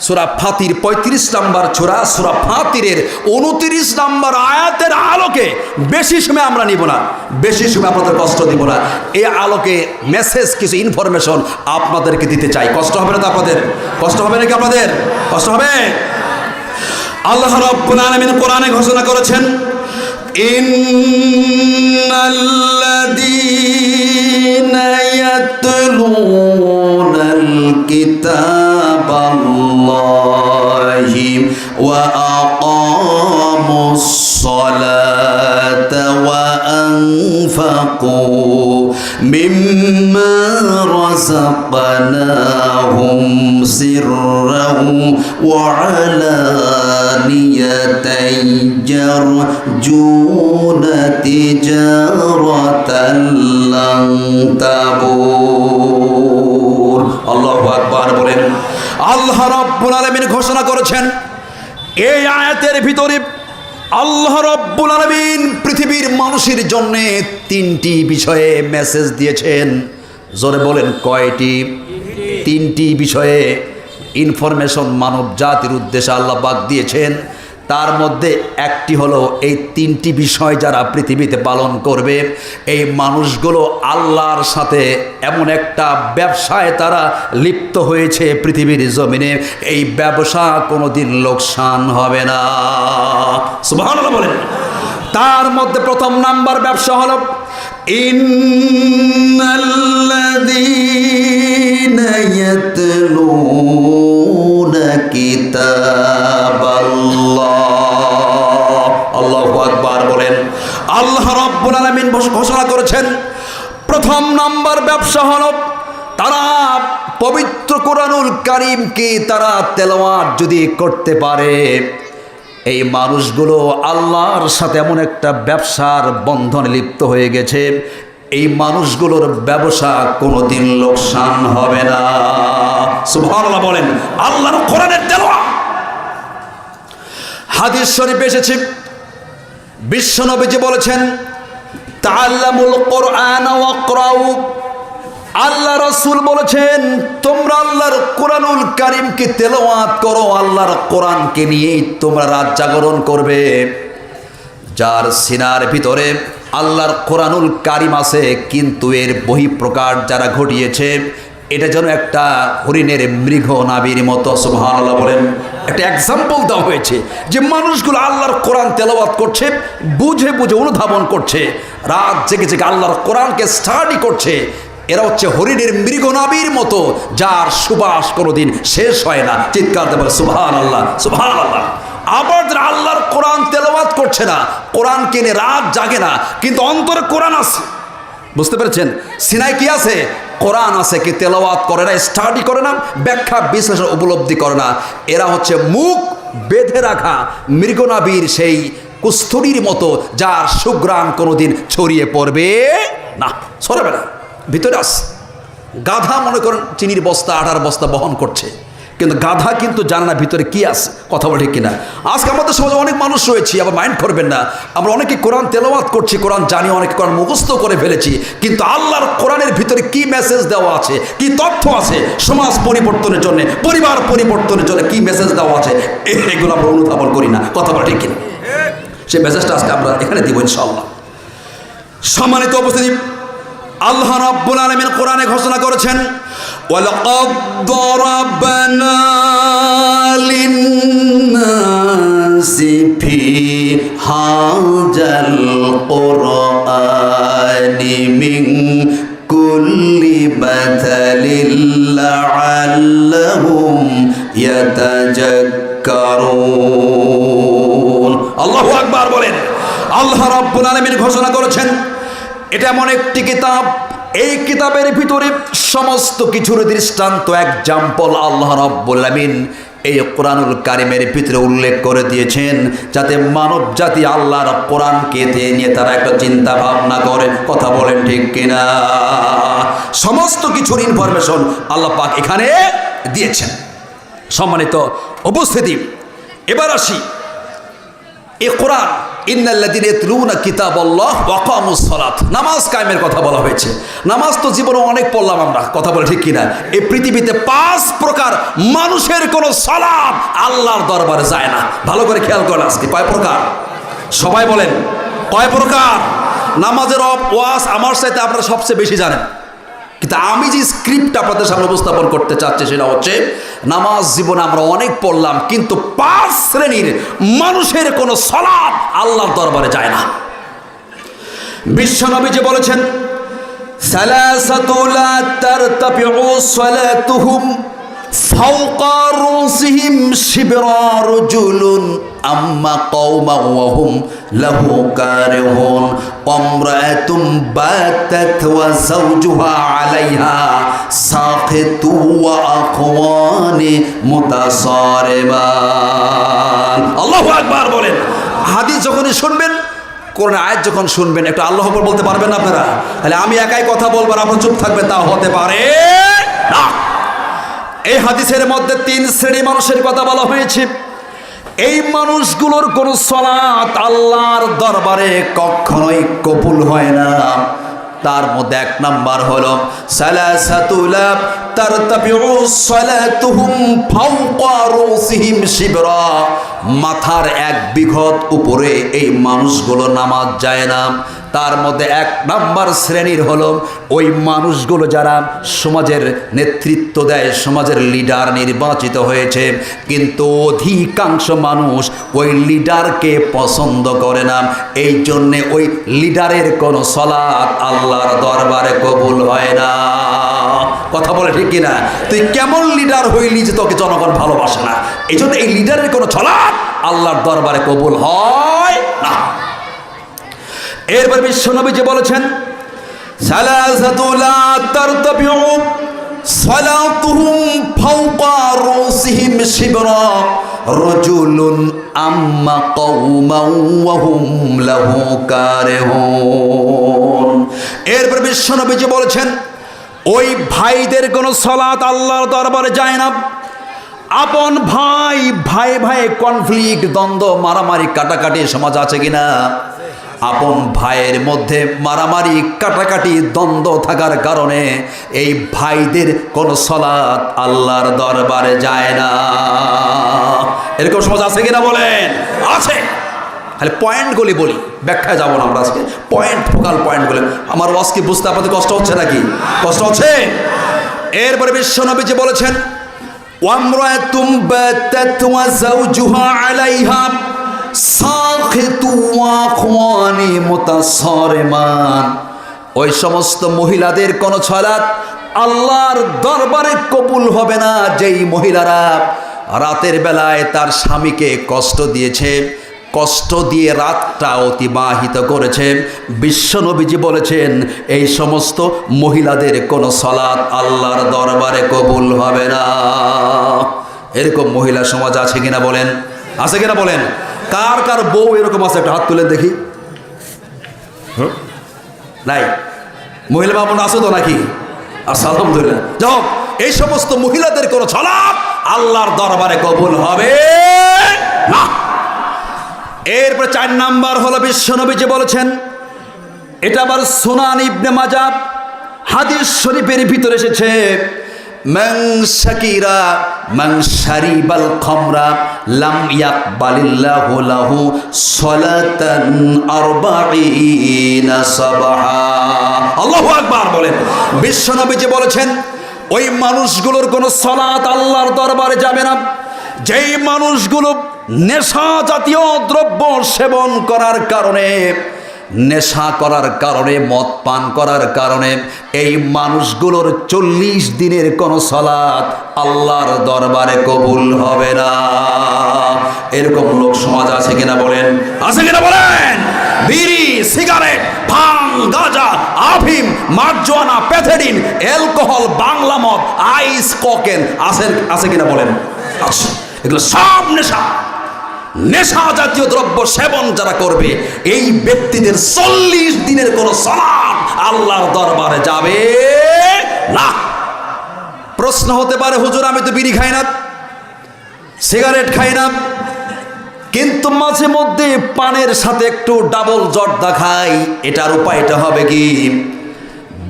সূরা ফাতির 35 নম্বর সূরা, সূরা ফাতিরের 29 নম্বর আয়াতের আলোকে বেশি সময় আমরা নিব না, বেশি সময় আপনাদের কষ্ট দিব না। এই আলোকে মেসেজ কিছু ইনফরমেশন আপনাদেরকে দিতে চাই। কষ্ট হবে না তো আপনাদের? কষ্ট হবে নাকি আপনাদের? কষ্ট হবে? আল্লাহ রাব্বুল আলামিন কোরআনে ঘোষণা করেছেন, ইন্নাল্লাযীনা ইয়াতলুনাল কিতাবাল্লাহি ওয়া আকামুস সালাতা ওয়া আনফাকু মিম্মা রাযাকনাহুম সিররান ওয়া আলানিয়াতান ইয়ারজুনা তিজারাতান লান তাবুর। আল্লাহু আকবার বলেন। আল্লাহ রাব্বুল আলামিন ঘোষণা করেছেন, এই আয়াতের ভিতরে আল্লাহ রাব্বুল আলামিন পৃথিবীর মানুষের জন্য 3টি বিষয়ে মেসেজ দিয়েছেন। জোরে বলেন, কয়টি? 3টি বিষয়ে ইনফরমেশন মানব জাতির উদ্দেশ্যে আল্লাহ পাক দিয়েছেন। তার মধ্যে একটি হলো, এই 3টি বিষয় যারা পৃথিবীতে পালন করবে, এই মানুষগুলো আল্লাহর সাথে এমন একটা ব্যবসায় তারা লিপ্ত হয়েছে পৃথিবীর জমিনে, এই ব্যবসা কোনোদিন লোকসান হবে না। সুবহানাল্লাহ বলেন। তার মধ্যে প্রথম নাম্বার ব্যবসা হলো, ইন্নাল্লাযীনা ইয়াতলুনা কিতাবাল্লাহ। আল্লাহু আকবার বলেন। আল্লাহ রাব্বুল আলামিন ঘোষণা করেছেন, প্রথম নাম্বার ব্যবসা হলো, তারা পবিত্র কোরআনুল কারীমকে তারা তেলাওয়াত যদি করতে পারে, এই মানুষগুলো আল্লাহর সাথে এমন একটা ব্যবসার বন্ধনে লিপ্ত হয়ে গেছে, এই মানুষগুলোর ব্যবসা কোনোদিন লোকসান হবে না। সুবহানাল্লাহ বলেন। আল্লাহর কোরআনের তেলাওয়াত। হাদিস শরীফে এসেছে, বিশ্বনবীজি বলেছেন তাআল্লামুল কুরআন ওয়াকরাউ। আল্লাহ রাসূল বলেছেন তোমরা আল্লাহর কোরআনুল কারীমকে তেলাওয়াত করো, আল্লাহর কোরআনকে নিয়েই তোমরা রাত জাগরণ করবে। যার সিনার ভিতরে আল্লাহর কোরআনুল কারীম আছে কিন্তু এর বহিঃপ্রকাশ যারা ঘটিয়েছে এটা যেন একটা হরিণের মৃগ নাভির মতো। সুবহানাল্লাহ বলেন। একটা এক্সাম্পল দেওয়া হয়েছে যে মানুষগুলো আল্লাহর কোরআন তেলাওয়াত করছে, বুঝে বুঝে অনুধাবন করছে, রাত জেগে জেগে আল্লাহর কোরআনকে স্টাডি করছে, এরা হচ্ছে হরিণের মৃগ নাভির মতো যার সুবাস কোনোদিন শেষ হয় না। চিৎকার দেবে সুবহানাল্লাহ, সুবহানাল্লাহ। আবার যারা আল্লাহর কোরআন তেলাওয়াত করছে না, কোরআন কিনে রাত জাগে না, কিন্তু অন্তরে কোরআন আছে। বুঝতে পেরেছেন? সিনায় কি আছে? কোরআন আছে, কি তেলাওয়াত করে না, স্টাডি করে না, ব্যাখ্যা বিশ্লেষণ উপলব্ধি করে না। এরা হচ্ছে মুখ বেঁধে রাখা মৃগনাভির সেই কুস্থুরির মতো যার সুঘ্রাণ কোনোদিন ছড়িয়ে পড়বে না, ছড়াবে না, ভিতরে আস। গাধা মনে করেন চিনির বস্তা আটার বস্তা বহন করছে, কিন্তু গাধা কিন্তু জানে না ভিতরে কি আছে। কথা বলে ঠিক কিনা? আজকে আমাদের সমাজে অনেক মানুষ রয়েছে, আবার মাইন্ড করবেন না, আমরা অনেকে কোরআন তেলাওয়াত করছি, কোরআন জানি, অনেকে কোরআন মুখস্থ করে ফেলেছি, কিন্তু আল্লাহর কোরআনের ভিতরে কি মেসেজ দেওয়া আছে, কি তথ্য আছে, সমাজ পরিবর্তনের জন্য, পরিবার পরিবর্তনের জন্য কি মেসেজ দেওয়া আছে, এগুলো আমরা অনুধাবন করি না। কথা বলে ঠিক কিনা? সেই মেসেজটা আজকে আমরা এখানে দিব ইনশাআল্লাহ। সম্মানিত উপস্থিতি, আল্লাহ রাব্বুল আলামিন কোরআনে ঘোষণা করেছেন ওয়ালাকাদ দারাবনা লিন-নাসি ফি হাযাল কুরআনি মিন কুল্লি মাথালিন লাআল্লাহুম ইয়াতাযাক্কারুন। আল্লাহু আকবার বলেন। আল্লাহ রাব্বুল আলামিন ঘোষণা করেছেন এটা এমন একটি কিতাব, এই কিতাবের ভিতরে সমস্ত কিছুর দৃষ্টান্ত, এক্সাম্পল আল্লাহ রাব্বুল আলামিন এই কোরআনুল কারীমের ভিতরে উল্লেখ করে দিয়েছেন, যাতে মানব জাতি আল্লাহর কোরআনকে নিয়ে তারা একটা চিন্তা ভাবনা করে। কথা বলেন ঠিক কিনা? সমস্ত কিছুর ইনফরমেশন আল্লাহ পাক এখানে দিয়েছেন। সম্মানিত উপস্থিতি, এবার আসি এই কোরআন ইন্নাল্লাযীনা ইয়াতলুনা কিতাবাল্লাহ ওয়া আকামুস সালাত, নামাজ কায়েমের কথা বলা হয়েছে। নামাজ তো জীবনে অনেক পড়লাম আমরা। কথা বলে ঠিক কিনা? এই পৃথিবীতে 5 প্রকার মানুষের কোনো সালাত আল্লাহর দরবারে যায় না। ভালো করে খেয়াল করেন আজকে কয় প্রকার? সবাই বলেন কয় প্রকার? নামাজের ওয়াজ আমার সাথে আপনারা সবচেয়ে বেশি জানেন, কিন্তু আমি যে স্ক্রিপ্ট আপনাদের সামনে উপস্থাপন করতে চাচ্ছি সেটা হচ্ছে নামাজ জীবনে আমরা অনেক পড়লাম, কিন্তু 5 শ্রেণীর মানুষের কোনো সালাত আল্লাহর দরবারে যায় না। বিশ্বনবী যে বলেছেন সালাসাতু লা তারতাফিউ সালাতুহুম ফাওকা রুসিহিম শিবরা রাজুলুন আম্মা কওমা ওয়া হুম লাহু কারিহুন ওয়ামরাতুম বাতাত ওয়া যাওজুহা আলাইহা সাখিতু ওয়া আখওয়ানি মুতাসারিবান। আল্লাহু আকবার বলেন। হাদিস যখনই শুনবেন, কোরআন আয়াত যখন শুনবেন, একটু আল্লাহু আকবার বলতে পারবেন না আপনারা? তাহলে আমি একাই কথা বলবো আর আপনারা চুপ থাকবেন, তা হতে পারে না। এই হাদিসের মধ্যে 3 শ্রেণী মানুষের কথা বলা হয়েছে। এই মানুষগুলোর কোন সালাত আল্লাহর দরবারে কখনোই কবুল হয় না। তার মধ্যে 1 নাম্বার হলো সালাসাতু লা তারতাফিউ সালাতুহুম ফাওকা রুসিহিম শিবরা, মাথার 1 বিঘত উপরে এই মানুষগুলো নামাজ যায় না। তার মধ্যে 1 নাম্বার শ্রেণীর হলো ওই মানুষগুলো যারা সমাজের নেতৃত্ব দেয়, সমাজের লিডার নির্বাচিত হয়েছে, কিন্তু অধিকাংশ মানুষ ওই লিডারকে পছন্দ করে না। এই জন্যে ওই লিডারের কোনো সালাত আল্লাহর দরবারে কবুল হয় না। কথা বলে ঠিক কিনা? তুই কেমন লিডার হইলি যে তোকে জনগণ ভালোবাসে না? এই জন্য এই লিডারের কোনো সালাত আল্লাহর দরবারে কবুল হয় না। এরপর বিশ্বনবী যে বলেছেন সালাসাতু লা তারতাফিউ সালাতুহুম ফাওকা রুসিহিম শিবরা রাজুলুন আম্মা কওমান ওয়া হুম লাহু কারিহুন। এরপর বিশ্বনবী যে বলেছেন ওই ভাইদের কোনো সালাত আল্লাহর দরবারে যায় না। আপন ভাই, ভাই ভাই কনফ্লিক্ট, দ্বন্দ্ব, মারামারি, কাটাকাটি সমাজ আছে কিনা? আপন ভাইয়ের মধ্যে মারামারি কাটাকাটি দ্বন্দ্ব থাকার কারণে এই ভাইদের কোনো সালাত আল্লাহর দরবারে যায় না। এরকম সমাজ আছে কিনা বলেন? আছে। খালি পয়েন্টগুলি বলি, ব্যাখ্যায় যাবো না আমরা আজকে। পয়েন্ট, ফোকাল পয়েন্টগুলি। আমার ওয়াজ কি বুঝতে আপনাদের কষ্ট হচ্ছে নাকি? কষ্ট হচ্ছে? এরপরে বিশ্বনবীজি বলেছেন, ওয়ামরাতুম বাতাত ওয়া যাওজুহা আলাইহা সাখিতু ওয়া আখওয়ানি মুতাসারিমান। ওই সমস্ত মহিলাদের কোন সালাত আল্লাহর দরবারে কবুল হবে না যেই মহিলারা রাতের বেলায় তার স্বামীকে কষ্ট দিয়েছে, কষ্ট দিয়ে রাতটা অতিবাহিত করেছে। বিশ্বনবীজি বলেছেন এই সমস্ত মহিলাদের কোনো সালাত আল্লাহর দরবারে কবুল হবে না। এরকম মহিলা সমাজ আছে কিনা বলেন? আছে কিনা বলেন? কার কার বউ এরকম আছে? একটা হাত তুলে দেখি। নাই? মহিলা বাবন আছে তো নাকি? আচ্ছা, আলহামদুলিল্লাহ। যাও, এই সমস্ত মহিলাদের কোনো সালাত আল্লাহর দরবারে কবুল হবে না। এরপর 4 নাম্বার হলো বিশ্বনবীজি বলেছেন, এটা আবার সুনান ইবনে মাজাহ হাদিস শরীফের ভিতরে এসেছে, মান শাকিরা মান শারিবাল খামরা লাম ইয়াকবালিল্লাহু লাহু সালাতান 40 সাবাহা। আল্লাহু আকবার বলেন। বিশ্বনবীজি বলেছেন ওই মানুষগুলোর কোনো সালাত আল্লাহর দরবারে যাবে না যেই মানুষগুলো নেশা জাতীয় দ্রব্য সেবন করার কারণে, নেশা করার কারণে, মদ পান করার কারণে এই মানুষগুলোর 40 দিনের কোনো সালাত আল্লাহর দরবারে কবুল হবে না। এরকম লোক সমাজ আছে কিনা বলেন? আছে কিনা বলেন? বিড়ি, সিগারেট, ভাং, গাঁজা, আফিম, মার্জোয়ানা, প্যাথেডিন, অ্যালকোহল, বাংলা মদ, আইস, কোকেন আছে কিনা বলেন? আছে। এগুলো সব নেশা। নেশা জাতীয় দ্রব্য সেবন যারা করবে এই ব্যক্তিদের 40 দিনের কোন সালাত আল্লাহর দরবারে যাবে না। প্রশ্ন হতে পারে, হুজুর আমি তো বিড়ি খাই না, সিগারেট খাই না, কিন্তু মাঝে মধ্যে পানের সাথে একটু ডাবল জর্দা খাই, এটার উপায়টা হবে কি?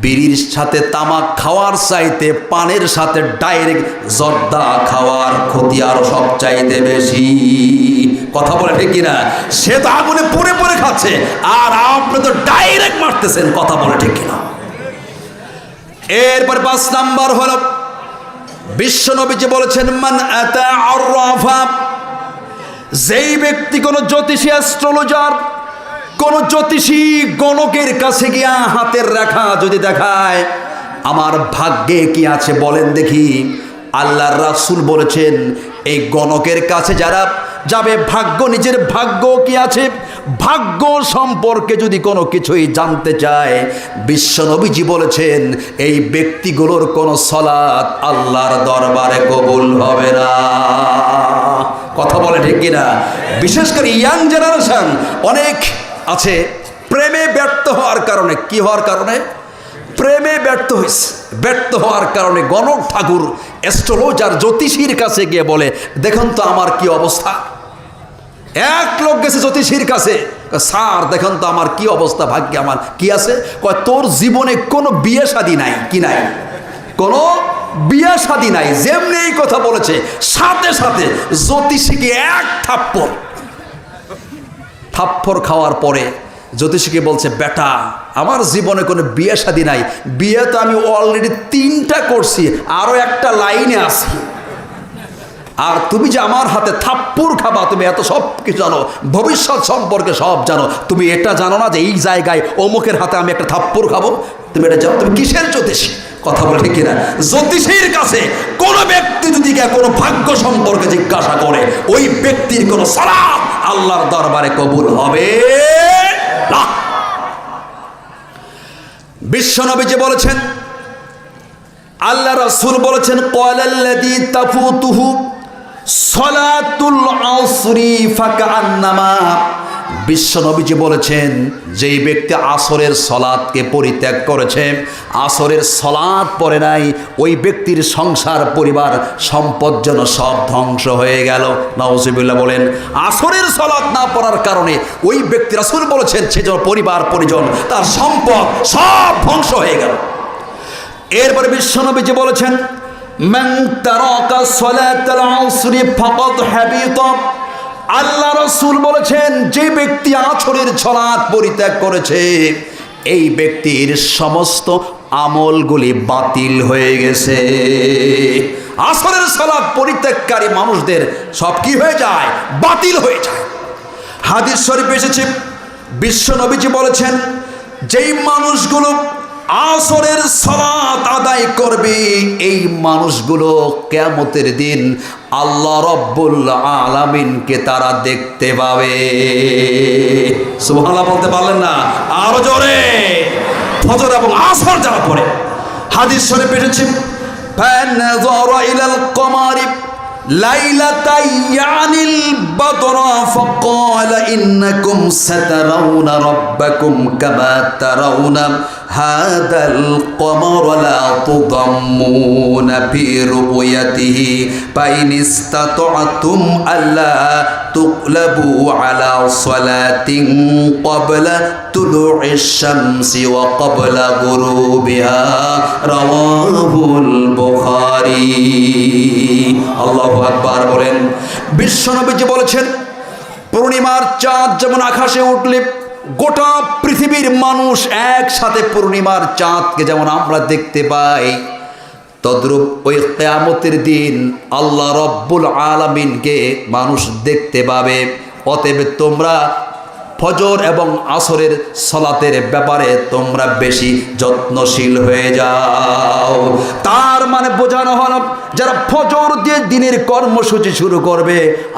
বিড়ির সাথে তামাক খাওয়ার চাইতে পানের সাথে ডাইরেক্ট জর্দা খাওয়ার ক্ষতি আরো সব চাইতে বেশি। কথা বলে ঠিক কিনা? সে তো আগুনে পড়ে পড়ে খাচ্ছে, আর আপনি তো ডাইরেক্ট মারতেছেন। কথা বলে ঠিক কিনা? এরপর 5 নাম্বার হলো বিশ্বনবীজি বলেছেন, মান আতা আররাফা, যেই ব্যক্তি কোন জ্যোতিষী, অ্যাস্ট্রোলজার, কোন জ্যোতিষী গণকের কাছে গিয়া হাতের রেখা যদি দেখায়, আমার ভাগ্যে কি আছে বলেন দেখি, আল্লাহর রাসূল বলেছেন এই গণকের কাছে যারা যাবে, ভাগ্য, নিজের ভাগ্য কি আছে, ভাগ্য সম্পর্কে যদি কোনো কিছুই জানতে চায়, বিশ্বনবীজি বলেছেন এই ব্যক্তিগুলোর কোনো সালাত আল্লাহর দরবারে কবুল হবে না। কথা বলে ঠিক কিনা? বিশেষ করে ইয়াং জেনারেশন অনেক আছে প্রেমে ব্যর্থ হওয়ার কারণে। কি হওয়ার কারণে? প্রেমে ব্যর্থ হয়েছে। ব্যর্থ হওয়ার কারণে গণক ঠাকুর, অ্যাস্ট্রোলজার, জ্যোতিষীর কাছে গিয়ে বলে, দেখুন তো আমার কি অবস্থা। এক লোক গেছে জ্যোতিষীর কাছে, স্যার দেখুন তো আমার কি অবস্থা, ভাগ্যে আমার কি আছে? কয় তোর জীবনে কোনো বিয়ে শাদী নাই। কি নাই? কোনো বিয়ে শাদী নাই। যেমনি এই কথা বলেছে, সাথে সাথে জ্যোতিষীকে এক থাপ্পড় খাওয়ার পরে জ্যোতিষীকে বলছে, বেটা আমার জীবনে কোনো বিয়ে শাদী নাই, বিয়ে তো আমি অলরেডি 3টা করছি, আরো একটা লাইনে আছি, আর তুমি যে আমার হাতে থাপ্পড় খাবা, তুমি এত সব কিছু জানো, ভবিষ্যৎ সম্পর্কে সব জানো, তুমি এটা জানো না যে এই জায়গায় অমুকের হাতে আমি একটা থাপ্পড় খাবো? তুমি এটা জানো? তুমি কিসের জ্যোতিষী? কথা বলে ঠিক কিনা? জ্যোতিষীর কাছে কোন ব্যক্তি যদি কোনো ভাগ্য সম্পর্কে জিজ্ঞাসা করে, ওই ব্যক্তির কোন সালাত আল্লাহর দরবারে কবুল হবে না। বিশ্বনবীজি বলেছেন, আল্লাহ রাসূল বলেছেন, ক্বালাল্লাযী তাফুতুহু সালাতুল আসরি ফাকান্নামা বিশ্ব নবীজি বলেছেন, যেই ব্যক্তি আসরের সলাতকে পরিত্যাগ করেছে, আসরের সলাত পড়ে নাই, ওই ব্যক্তির সংসার, পরিবার, সম্পদ যেন সব ধ্বংস হয়ে গেল। নাউজুবিল্লাহ বলেন। আসরের সলাত না পড়ার কারণে ওই ব্যক্তি, রাসূল বলেছেন, সে যেন পরিবার, পরিজন, তার সম্পদ সব ধ্বংস হয়ে গেল। এরপরে বিশ্ব নবীজি বলেছেন, মান তারাকা সালাতাল আসরি ফাকাদ হাবিতা। আল্লাহ রাসূল বলেছেন, যে ব্যক্তি আসরের সালাত পরিত্যাগ করেছে, এই ব্যক্তির সমস্ত আমলগুলি বাতিল হয়ে গেছে। আসরের সালাত পরিত্যাগকারী মানুষদের সব কি হয়ে যায়? বাতিল হয়ে যায়। হাদিস শরীফে এসেছে, বিশ্ব নবীজি বলেছেন, যেই মানুষগুলো আসরের সালাত আদায় করবে, এই মানুষগুলো কিয়ামতের দিন আল্লাহ রাব্বুল আলামিনকে তারা দেখতে পাবে। সুবহানাল্লাহ বলতে পারলেন না? আরো জোরে। ফজর এবং আসর যারা পড়ে, হাদিস শরীফে এসেছে, ফানাযারা ইলাল কমারি লাইলাতাই ইয়ানিল বাদরা ফাকালা ইন্নাকুম সাতারাউনা রাব্বাকুম কামা তারাউনা হাদাল কমারা লা তুদাম্মুনা ফি রুয়াতিহি ফাইন ইসতাতা'তুম আল্লা তুকলাবু আলা সালাতিন ক্বাবলা তুলু'ইশ শামসি ওয়া ক্বাবলা গুরুবিহা। রাওয়াহুল বুখারী। আল্লাহু আকবার বলেন। বিশ্বনবীজি বলেছেন, পূর্ণিমার চাঁদ যেমন আকাশে উঠলে গোটা পৃথিবীর মানুষ একসাথে পূর্ণিমার চাঁদকে যেমন আমরা দেখতে পাই, তদ্রূপ ওই কিয়ামতের দিন আল্লাহ রাব্বুল আলামিনকে মানুষ দেখতে পাবে। অতএব তোমরা ফজর এবং আসরের সালাতের ব্যাপারে তোমরা বেশি যত্নশীল হয়ে যাও। তার মানে বোঝানো হলো, যারা ফজর দিয়ে দিনের কর্মসূচি শুরু করবে,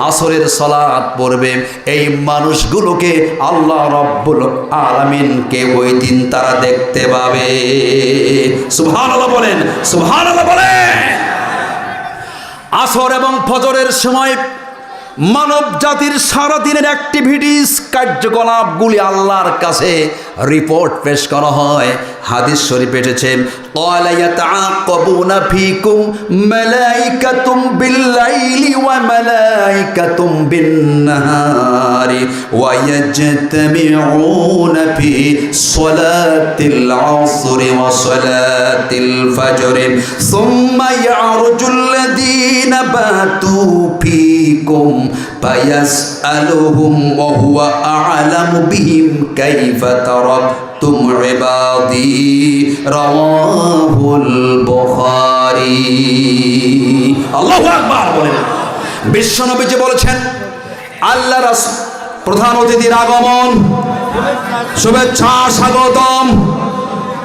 আসরের সালাত পড়বে, এই মানুষগুলোকে আল্লাহ রাব্বুল আলামিনকে ওই দিন তারা দেখতে পাবে। সুবহানাল্লাহ বলেন, সুবহানাল্লাহ বলেন। আসর এবং ফজরের সময় মানব জাতির সারাদিনের অ্যাক্টিভিটিস, কার্যকলাপগুলি আল্লাহর কাছে রিপোর্ট পেশ করা হয়। হাদিস শরীফে এসেছে, ক্বালা ইয়াতাআকাবুনা ফীকুম মালাইকাতুম বিল-লাইলি ওয়া মালাইকাতুম বিন-নাহারি ওয়া ইয়াজতামিউনা ফি সালাতিল আসরি ওয়া সালাতিল ফাজরি সুম্মা ইয়ারজুল লাযীনা বাতু ফীকুম ফায়াসআলুহুম ওয়া হুয়া আ'লামু বিহিম কাইফা তারাকতুম ইবাদি। রাওয়াহুল বুখারী। আল্লাহু আকবার বলেন। বিশ্বনবীজি বলেছেন, আল্লাহ রাসূল প্রধান অতিথির আগমন, শুভেচ্ছা স্বাগতম।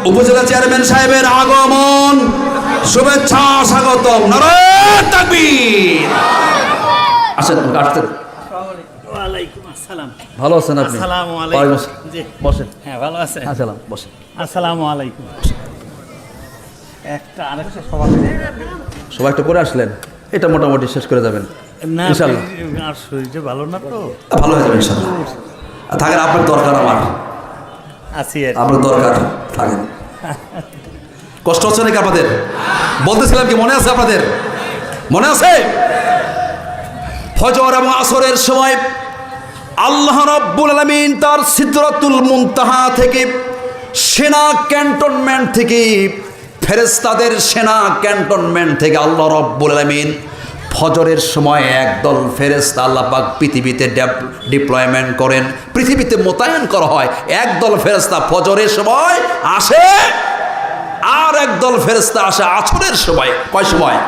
উপজেলা চেয়ারম্যান সাহেবের আগমন, শুভেচ্ছা স্বাগতম। নারায়ে তাকবীর। আসেন, আসেন। ওয়ালাইকুম আসসালাম। ভালো আছেন আপনি? আসসালামু আলাইকুম। জি বসেন। হ্যাঁ, ভালো আছেন? আসসালাম, বসেন। আসসালামু আলাইকুম। একটা আরেকটা সবাই একটু করে আসলেন, এটা মোটামুটি শেষ করে যাবেন না, ইনশাআল্লাহ। আর শরীরটা ভালো না তো। ভালো হয়ে যাবে ইনশাআল্লাহ। থাকেন, আপনার দরকার, আমার আছি আর আপনার দরকার, থাকেন। কষ্ট হচ্ছে নাকি আপনাদের? বলতেছিলাম কি, মনে আছে আপনাদের? মনে আছে? ফজর এবং আসরের সময় আল্লাহ রাব্বুল আলামিন তার সিদরাতুল মুনতাহা থেকে, সেনা ক্যান্টনমেন্ট থেকে, ফেরেশতাদের সেনা ক্যান্টনমেন্ট থেকে আল্লাহ রাব্বুল আলামিন ফজরের সময় একদল ফেরেশতা আল্লাহ পাক পৃথিবীতে ডিপ্লয়মেন্ট করেন, পৃথিবীতে মোতায়েন করা হয়। একদল ফেরেশতা ফজরের সময় আসে, আর একদল ফেরেশতা আসে আসরের সময়। কয় সময়?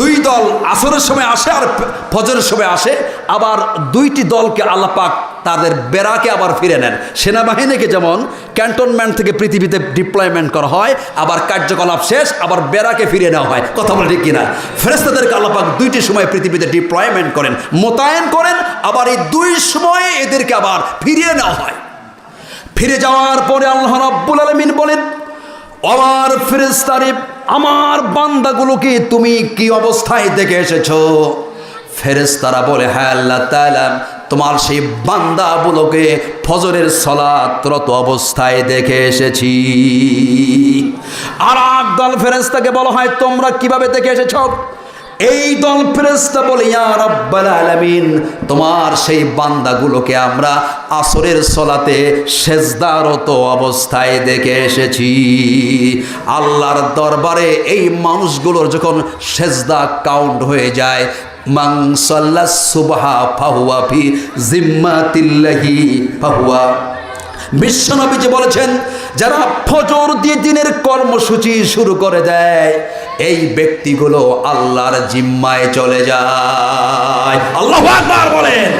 দুই দল আসরের সময় আসে আর ফজরের সময় আসে। আবার দুইটি দলকে আল্লাহ পাক তাদের বেড়াকে আবার ফিরে নেন। সেনাবাহিনীকে যেমন ক্যান্টনমেন্ট থেকে পৃথিবীতে ডিপ্লয়মেন্ট করা হয়, আবার কার্যকলাপ শেষ, আবার বেড়াকে ফিরিয়ে নেওয়া হয়। কথা বলে ঠিক কিনা? ফেরেশতাদেরকে আল্লাহ পাক দুইটি সময় পৃথিবীতে ডিপ্লয়মেন্ট করেন, মোতায়েন করেন, আবার এই দুই সময়ে এদেরকে আবার ফিরিয়ে নেওয়া হয়। ফিরে যাওয়ার পরে আল্লাহ রাব্বুল আলামিন বলেন, আমার ফেরেশতারে, আমার বান্দাগুলোকে তুমি কি অবস্থায় দেখে এসেছো? ফেরেশতারা বলে, হ্যাঁ আল্লাহ তাআলা, তোমার সেই বান্দাগুলোকে ফজরের সালাতরত অবস্থায় দেখে এসেছি। আর এক দল ফেরেশতাকে বলা হয় তোমরা কিভাবে দেখে এসেছো? এই দল ফেরেশতা বলে ইয়া রাব্বাল আলামিন, তোমার সেই বান্দাগুলোকে আমরা আসরের সালাতে সেজদারত অবস্থায় দেখে এসেছি। আল্লাহর দরবারে এই মানুষগুলোর যখন সেজদা কাউন্ট হয়ে যায়, মান সাল্লাস সুবহা ফাহুয়া ফি জিম্মাতিল্লাহি ফাহুয়া, বিশ্বনবীজি বলেছেন যারা ফজর দিয়ে দিনের কর্মসূচি শুরু করে দেয় এই ব্যক্তিগুলো আল্লাহর জিম্মায় চলে যায়। আল্লাহু আকবার বলেন।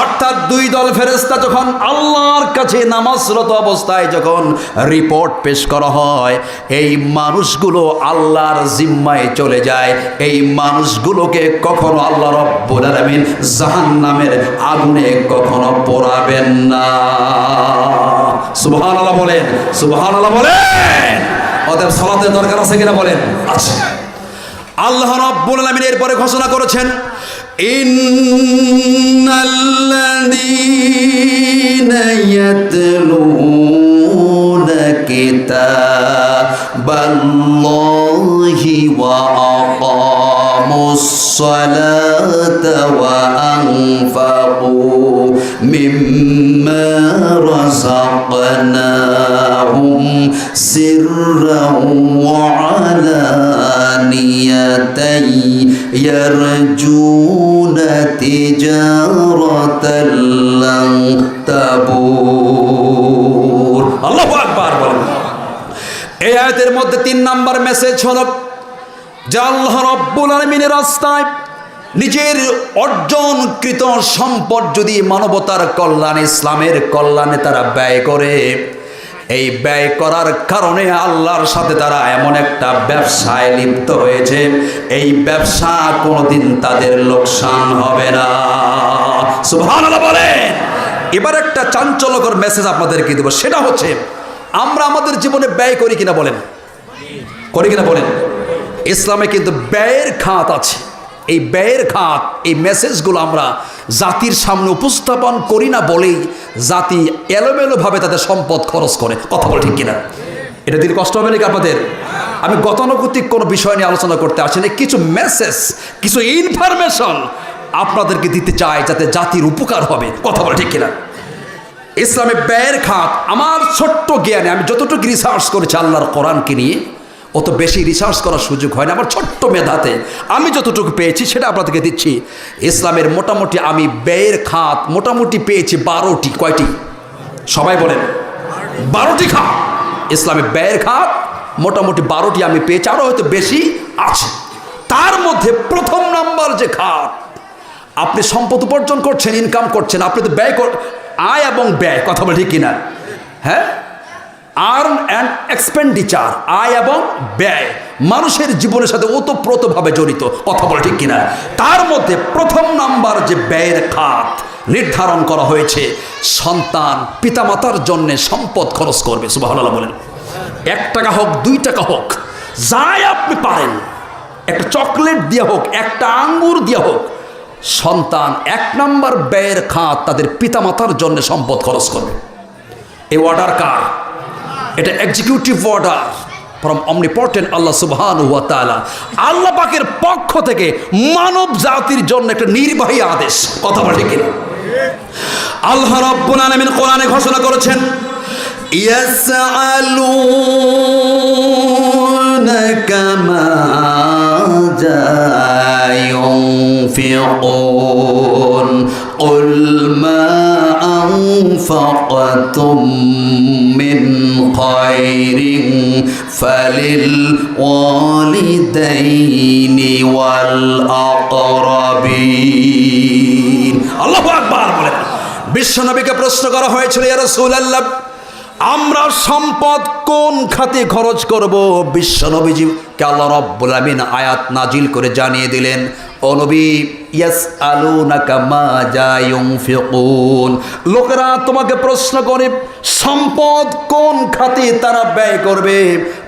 অর্থাৎ দুই দল ফেরেশতা যখন আল্লাহর কাছে নামাজরত অবস্থায় যখন রিপোর্ট পেশ করা হয়, এই মানুষগুলো আল্লাহর জিম্মায় চলে যায়। এই মানুষগুলোকে কখনো আল্লাহ রাব্বুল আলামিন জাহান্নামের আগুনে কখনো পোড়াবেন না। সুবহানাল্লাহ বলেন, সুবহানাল্লাহ বলেন। অতএব সালাতের দরকার আছে কিনা বলেন? আছে। আল্লাহ রাব্বুল আলামিন এরপরে ঘোষণা করেছেন ইন্নাল্লাযীনা ইয়াতলুনা কিতাবাল্লাহি ওয়া আকামুস সালাতা ওয়া আনফাকু মিম্মা রাযাকনাহুম সিররাও ওয়া আলানিয়াতান ইয়ারজুনা তিজারাতাল লান তাবুর। আল্লাহু আকবার বলেন। এই আয়াতের মধ্যে 3 নাম্বার মেসেজ হলো যে আল্লাহ রাব্বুল আলামিনের রাস্তায় নিজের অর্জনকৃত সম্পদ যদি মানবতার কল্যাণে, ইসলামের কল্যাণে তারা ব্যয় করে, এই ব্যয় করার কারণে আল্লাহর সাথে তারা এমন একটা ব্যবসায় লিপ্ত হয়েছে, এই ব্যবসা কোনোদিন তাদের লোকসান হবে না। সুবহানাল্লাহ বলেন। এবার একটা চাঞ্চল্যকর মেসেজ আপনাদেরকে দেব, সেটা হচ্ছে আমরা আমাদের জীবনে ব্যয় করি কিনা বলেন? করি কিনা বলেন? ইসলামে কিন্তু ব্যয়ের খাত আছে। এই ব্যয়ের খাত, এই মেসেজগুলো আমরা জাতির সামনে উপস্থাপন করি না বলেই জাতি এলোমেলোভাবে তাদের সম্পদ খরচ করে। কথা বলে ঠিক কিনা? এটা দিলে কষ্ট হবে নাকি আপনাদের? আমি গতানুগতিক কোনো বিষয় নিয়ে আলোচনা করতে আসি না, কিছু মেসেজ, কিছু ইনফরমেশন আপনাদেরকে দিতে চাই যাতে জাতির উপকার হবে। কথা বলে ঠিক কিনা? ইসলামে ব্যয়ের খাত আমার ছোট্ট জ্ঞানে, আমি যতটুকু রিসার্চ করেছি আল্লাহর কোরআনকে নিয়ে, অত বেশি রিসার্চ করার সুযোগ হয় না, আমার ছোট্ট মেধাতে আমি যতটুকু পেয়েছি সেটা আপনাদেরকে দিচ্ছি। ইসলামের মোটামুটি আমি ব্যয়ের খাত মোটামুটি পেয়েছি 12টি। কয়টি? সবাই বলেন। 12টি খাত। ইসলামের ব্যয়ের খাত মোটামুটি 12টি আমি পেয়েছি, আরও হয়তো বেশি আছে। তার মধ্যে প্রথম নাম্বার যে খাত, আপনি সম্পদ উপার্জন করছেন, ইনকাম করছেন, আপনি তো ব্যয় আয় এবং ব্যয়, কথা বলে ঠিক কিনা? হ্যাঁ, আর্ন অ্যান্ড এক্সপেন্ডিচার, আয় এবং ব্যয় মানুষের জীবনের সাথে ওতপ্রোতভাবে জড়িত। কথা বলে ঠিক কিনা? তার মধ্যে প্রথম নাম্বার যে ব্যয়ের খাত নির্ধারণ করা হয়েছে, সন্তান পিতামাতার জন্য সম্পদ খরচ করবে। সুবহানাল্লাহ বলেন। 1 টাকা হোক, 2 টাকা হোক, যাই আপনি পারেন, একটা চকলেট দিয়ে হোক, একটা আঙ্গুর দিয়ে হোক, সন্তান 1 নাম্বার ব্যয়ের খাত তাদের পিতামাতার জন্য সম্পদ খরচ করবে। এই অর্ডার কার? এটা এক্সিকিউটিভ অর্ডার ফ্রম অমনিপটেন্ট আল্লাহ সুবহানাহু ওয়া তাআলা। আল্লাহ পাকের পক্ষ থেকে মানব জাতির জন্য একটা নির্বাহী আদেশ। কথা বলে ঠিক কিনা? আল্লাহ রাব্বুল আলামিন কোরআনে ঘোষণা করেছেন ইয়াসআলুনাকা মাযা ينفقون قل ما أنفقتم من خير فللوالدين والأقربين। আল্লাহু আকবার বলেন। বিশ্বনবীকে প্রশ্ন করা হয়েছিল, ইয়া রাসূলুল্লাহ, আমরা সম্পদ কোন খাতে খরচ করব? বিশ্বনবীজিকে আল্লাহ রাব্বুল আলামিন আয়াত নাজিল করে জানিয়ে দিলেন, ও নবী, ইয়াসআলুনাকা মাযা ইউনফিকুন, লোকেরা তোমাকে প্রশ্ন করে সম্পদ কোন খাতে তারা ব্যয় করবে।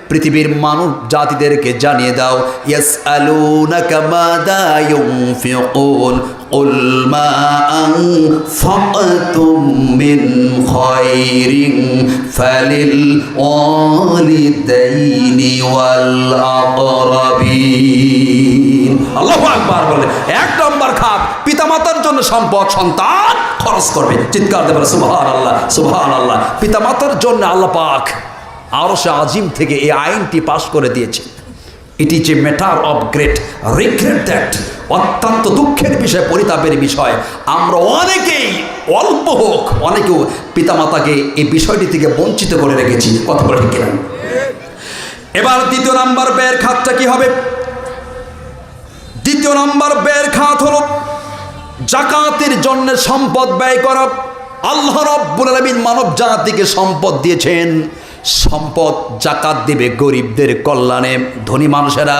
পৃথিবীর মানব জাতিদেরকে জানিয়ে দাও, ইয়াসআলুনাকা মাযা ইউনফিকুন কুল মা আনফাকতুম মিন খায়রিন ফালিল ওয়ালিদাইনি ওয়াল আকরাবিন। আল্লাহু আকবার বলে, এক নম্বর খাত পিতামাতার জন্য সম্পদ, সন্তান খরচ করবে। চিৎকার দেবেন সুবহানাল্লাহ, সুবহানাল্লাহ। পিতামাতার জন্য আল্লাহ পাক আরশে আজিম থেকে এই আইনটি পাশ করে দিয়েছে। It is a matter of great regret that, অত্যন্ত দুঃখের বিষয়, পরিতাপের বিষয়, আমরা অনেকেই অল্প হোক অনেকেও পিতামাতাকে এই বিষয়টি থেকে বঞ্চিত করে রেখেছি। কথা বলে ঠিক কিনা? এবার দ্বিতীয় নাম্বার ব্যয়ের খাতটা কি হবে? দ্বিতীয় নাম্বার ব্যয়ের খাত হলো জাকাতের জন্য সম্পদ ব্যয় করা। আল্লাহ রাব্বুল আলামিন মানব জাতিকে সম্পদ দিয়েছেন, সম্পদ জাকাত দিবে গরিবদের কল্যাণে। ধনী মানুষেরা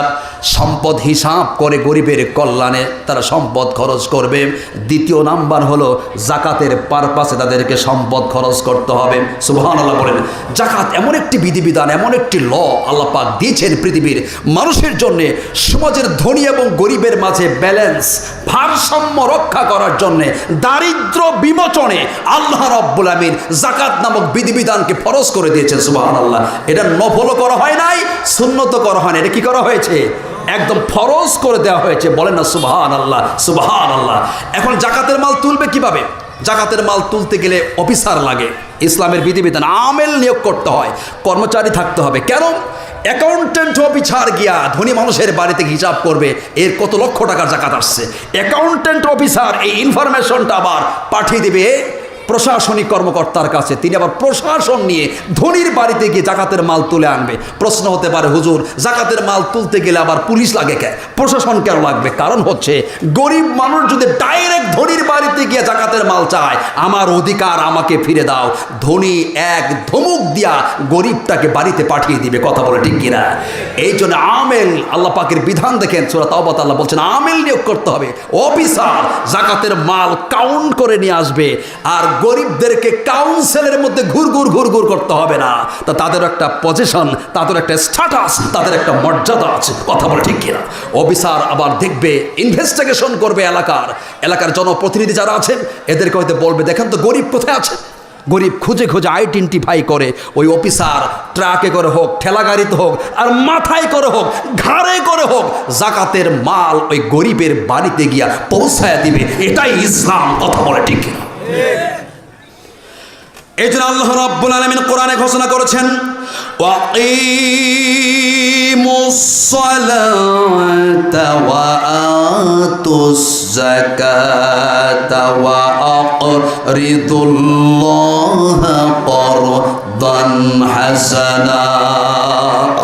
সম্পদ হিসাব করে গরিবের কল্যাণে তারা সম্পদ খরচ করবে। দ্বিতীয় নাম্বার হলো জাকাতের পারপাসে তাদেরকে সম্পদ খরচ করতে হবে। সুবহানাল্লাহ বলেন। জাকাত এমন একটি বিধিবিধান, এমন একটি ল আল্লাহ পাক দিয়েছেন পৃথিবীর মানুষের জন্যে, সমাজের ধনী এবং গরিবের মাঝে ব্যালেন্স, ভারসাম্য রক্ষা করার জন্যে, দারিদ্র বিমোচনে আল্লাহ রাব্বুল আমিন জাকাত নামক বিধিবিধানকে ফরজ করে দিয়েছেন। সুবহানাল্লাহ। এটা নফলও করা হয় নাই, সুন্নতও করা হয় না, এটা কি করা হয়েছে? একদম ফরজ করে দেওয়া হয়েছে। বলেন না সুবহানাল্লাহ, সুবহানাল্লাহ। এখন জাকাতের মাল তুলবে কিভাবে? জাকাতের মাল তুলতে গেলে অফিসার লাগে, ইসলামের বিধিবিধান, আমেল নিয়োগ করতে হয়, কর্মচারী থাকতে হবে। কেন? অ্যাকাউন্টেন্ট অফিসার গিয়া ধনী মানুষের বাড়িতে হিসাব করবে এর কত লক্ষ টাকার জাকাত আসছে। অ্যাকাউন্টেন্ট অফিসার এই ইনফরমেশনটা আবার পাঠিয়ে দেবে প্রশাসনিক কর্মকর্তার কাছে, তিনি আবার প্রশাসন নিয়ে ধনীর বাড়িতে গিয়ে জাকাতের মাল তুলে আনবে। প্রশ্ন হতে পারে, হুজুর জাকাতের মাল তুলতে গেলে আবার পুলিশ লাগে কেন, প্রশাসন কেন লাগবে? কারণ হচ্ছে গরিব মানুষ যদি ডাইরেক্ট ধনীর বাড়িতে গিয়ে জাকাতের মাল চায়, আমার অধিকার আমাকে ফিরে দাও, ধনী এক ধমক দিয়া গরিবটাকে বাড়িতে পাঠিয়ে দিবে। কথা বলে ঠিক কিনা? এই জন্য আমেল, আল্লাহ পাকের বিধান দেখেন সূরা তাওবা আল্লাহ বলছেন আমেল নিয়োগ করতে হবে। অফিসার জাকাতের মাল কাউন্ট করে নিয়ে আসবে, আর গরিবদেরকে কাউন্সিলের মধ্যে ঘুরঘুর করতে হবে না। তা তাদের একটা পজিশন, তাদের একটা স্ট্যাটাস, তাদের একটা মর্যাদা আছে। কথা বলে ঠিক কিনা? অফিসার আবার দেখবে, ইনভেস্টিগেশন করবে এলাকার জনপ্রতিনিধি যারা আছেন এদেরকে হয়তো বলবে, দেখেন তো গরিব কোথায় আছে। গরিব খুঁজে খুঁজে আইডেন্টিফাই করে ওই অফিসার ট্রাকে করে হোক, ঠেলা গাড়িতে হোক, আর মাথায় করে হোক, ঘাড়ে করে হোক, জাকাতের মাল ওই গরিবের বাড়িতে গিয়া পৌঁছায় দিবে। এটাই ইসলাম। কথা বলে ঠিক কিনা? এই জন্য আল্লাহ রাব্বুল আলামিন কোরআনে ঘোষণা করেছেন, ওয়াকিমুস সালাতা ওয়া আতুস যাকাতা ওয়া আকরিদুল্লাহা করদান হাসানা।